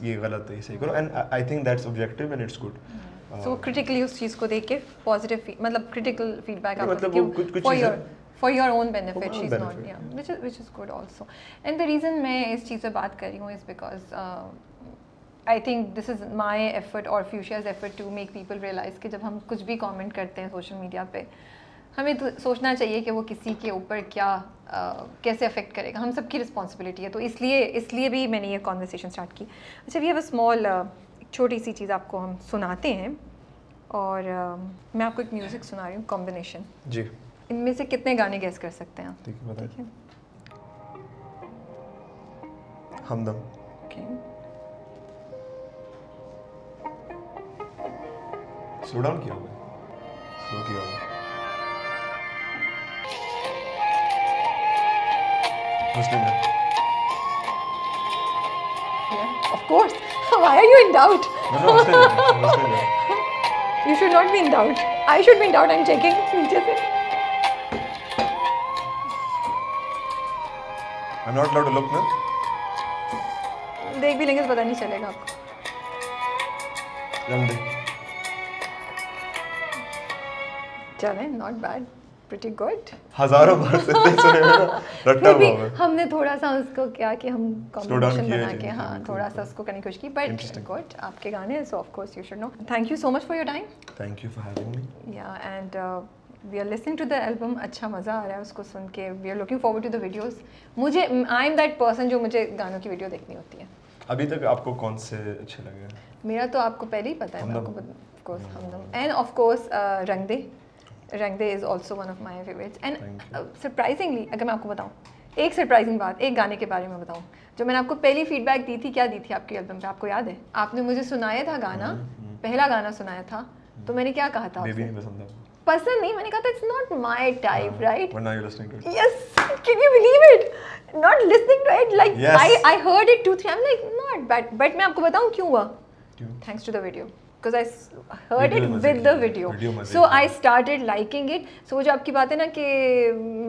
ये गलत है, ये सही करो, and I think that's objective and it's good. So critically उस चीज़ को देख के पॉजिटिव मतलब क्रिटिकल फीडबैक आप मतलब for your own benefit, she's not, yeah, which is good also. And the reason मैं इस चीज़ पे बात कर रही हूँ is because I think this is my effort or Fuchsia's effort to make people realize कि जब हम कुछ भी comment करते हैं सोशल मीडिया पे, हमें तो सोचना चाहिए कि वो किसी के ऊपर क्या कैसे अफेक्ट करेगा, हम सबकी रिस्पॉन्सिबिलिटी है, तो इसलिए भी मैंने ये कॉन्वर्सेशन स्टार्ट की। अच्छा, वी हैव अ स्मॉल छोटी सी चीज़ आपको हम सुनाते हैं, और मैं आपको एक म्यूज़िक सुना रही हूँ, कॉम्बिनेशन जी। इनमें से कितने गाने गेस कर सकते हैं आप? ठीक है, हमदम। स्लो डाउन किया हुआ है, स्लो किया हुआ है। Muslim है। Yeah, of course. Why are you in doubt? No, Muslim है। You should not be in doubt. I should be in doubt. I'm checking नीचे से। I'm not allowed to look ना? देख भी लेंगे तो पता नहीं चलेगा आपको। रंग दे। चलें, नॉट बैड, प्रीटी गुड। हजारों बार सुने ना, रट्टा फिर भी हुआ है। हमने थोड़ा सा उसको क्या कि हम कॉम्बिनेशन किया बना है, के हाँ थोड़ा सा उसको करने की कोशिश की, बट गुड, आपके गाने so of course you should know. Thank you so much for your time. Thank you for having me. Yeah and we are listening to the album, अच्छा मज़ा आ रहा है उसको सुन के। We are looking forward to the videos. मुझे I M that person जो मुझे गानों की वीडियो देखनी होती है। अभी तक आपको कौन से अच्छे लगे? मेरा तो आपको पहले ही पता है, मैं आपको of course Humdum and of course Rang De. Rang De is also one of my favourites and surprisingly अगर मैं आपको बताऊँ एक सरप्राइजिंग बात, एक गाने के बारे में बताऊँ जो मैंने आपको पहली फीडबैक दी थी, क्या दी थी आपकी एल्बम पे, आपको याद है? आपने मुझे सुनाया था गाना, पहला गाना सुनाया था, तो मैंने क्या कहा था? बेबी नहीं पसंद आपको? पसंद नहीं, मैंने कहा था it's not my type, right? But now you're listening to it. Yes, can you believe it? Not listening to it, like Yes. I heard it 2-3, I'm like not bad, but मैं आपको बताऊँ क्यों हुआ? क्यों? Thanks to the video, because I heard Video it मजे with की the है, video, video मजे so की I है। started liking it. So वो जो आपकी बात है ना कि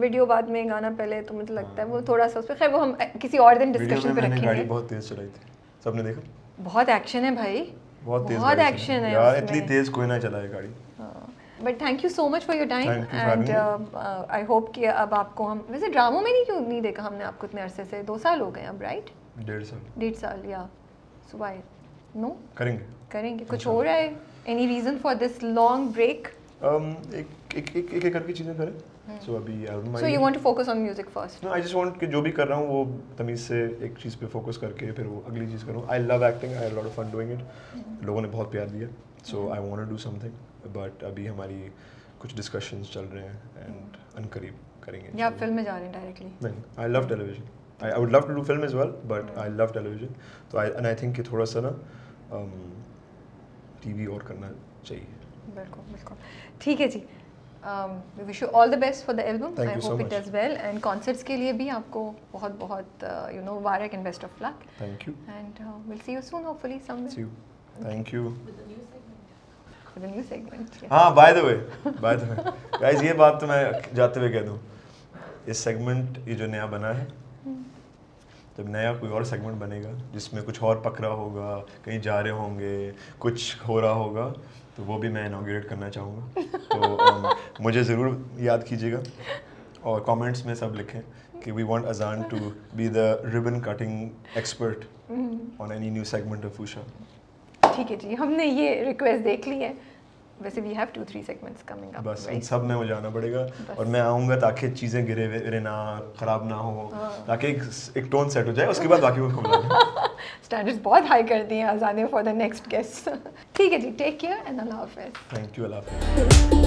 वीडियो बाद में गाना पहले, तो मुझे लगता है वो थोड़ा सा उस पर, खैर वो हम किसी और दिन वीडियो डिस्कशन में पे मैंने गाड़ी रखेंगे। बहुत तेज चलाई थी, सबने देखा? बहुत एक्शन है भाई, बहुत तेज बहुत गाड़ी एक्शन चलाई। है यार उसमें। इतनी तेज कोई ना चलाए गाड़ी। But thank you so much for your time Thank you for and having I hope कि अब आपको हम वैसे ड्रामों में नहीं क्यों नहीं देखा हमने आपको इतने अरसे से, 2 साल हो गए अब, राइट? 1.5 साल 1.5 साल या सुबह नो करेंगे। करेंगे, कुछ हो रहा है? Any reason for this long break? एक करके चीजें करें। सो अभी album so you want to focus on music first? No, I just want कि जो भी कर रहा हूँ वो तमीज से एक चीज़ पे फोकस करके फिर वो अगली चीज़ करूँ। I love acting, I have lot of fun doing it. लोगों ने बहुत प्यार दिया, so I want to do something, but अभी हमारी कुछ डिस्कशंस चल रहे हैं एंड अनकरीब करेंगे। या आप फिल्म में जा रहे हैं डायरेक्टली? नहीं, I love television, I would love to do film as well, but I love television. तो आई थिंक कि थोड़ा सा ना टीवी और करना चाहिए। बिल्कुल बिल्कुल, ठीक है जी। We wish you all the best for the album. Thank I you so hope it much. does well, and concerts के लिए भी आपको बहुत बहुत you know Mubarak and best of luck. Thank you. And we'll see you soon, hopefully somewhere. See you. Thank you. With a new segment. Yeah. हाँ, by the way, guys, ये बात तो मैं जाते हुए कह दूँ, इस सेगमेंट ये जो नया बना है, जब नया कोई और सेगमेंट बनेगा जिसमें कुछ और पकड़ा होगा, कहीं जा रहे होंगे, कुछ हो रहा होगा, तो वो भी मैं इनॉग्रेट करना चाहूँगा। तो मुझे ज़रूर याद कीजिएगा और कमेंट्स में सब लिखें कि वी वांट अजान to be the ribbon cutting expert on any new segment of फूशा। ठीक है जी, हमने ये रिक्वेस्ट देख ली है। वैसे we have 2-3 segments coming up. बस इन सब में मुझे आना पड़ेगा और मैं आऊँगा ताकि चीज़ें गिरे ना, ख़राब ना हो, ताकि एक टोन सेट हो जाए, उसके बाद बाकी को खुला। स्टैंडर्ड्स बहुत हाई कर दिए हैं अजाने फॉर द नेक्स्ट गेस्ट। ठीक है जी, टेक केयर एंड अल्लाह हाफिज़। थैंक यू, अल्लाह हाफिज़।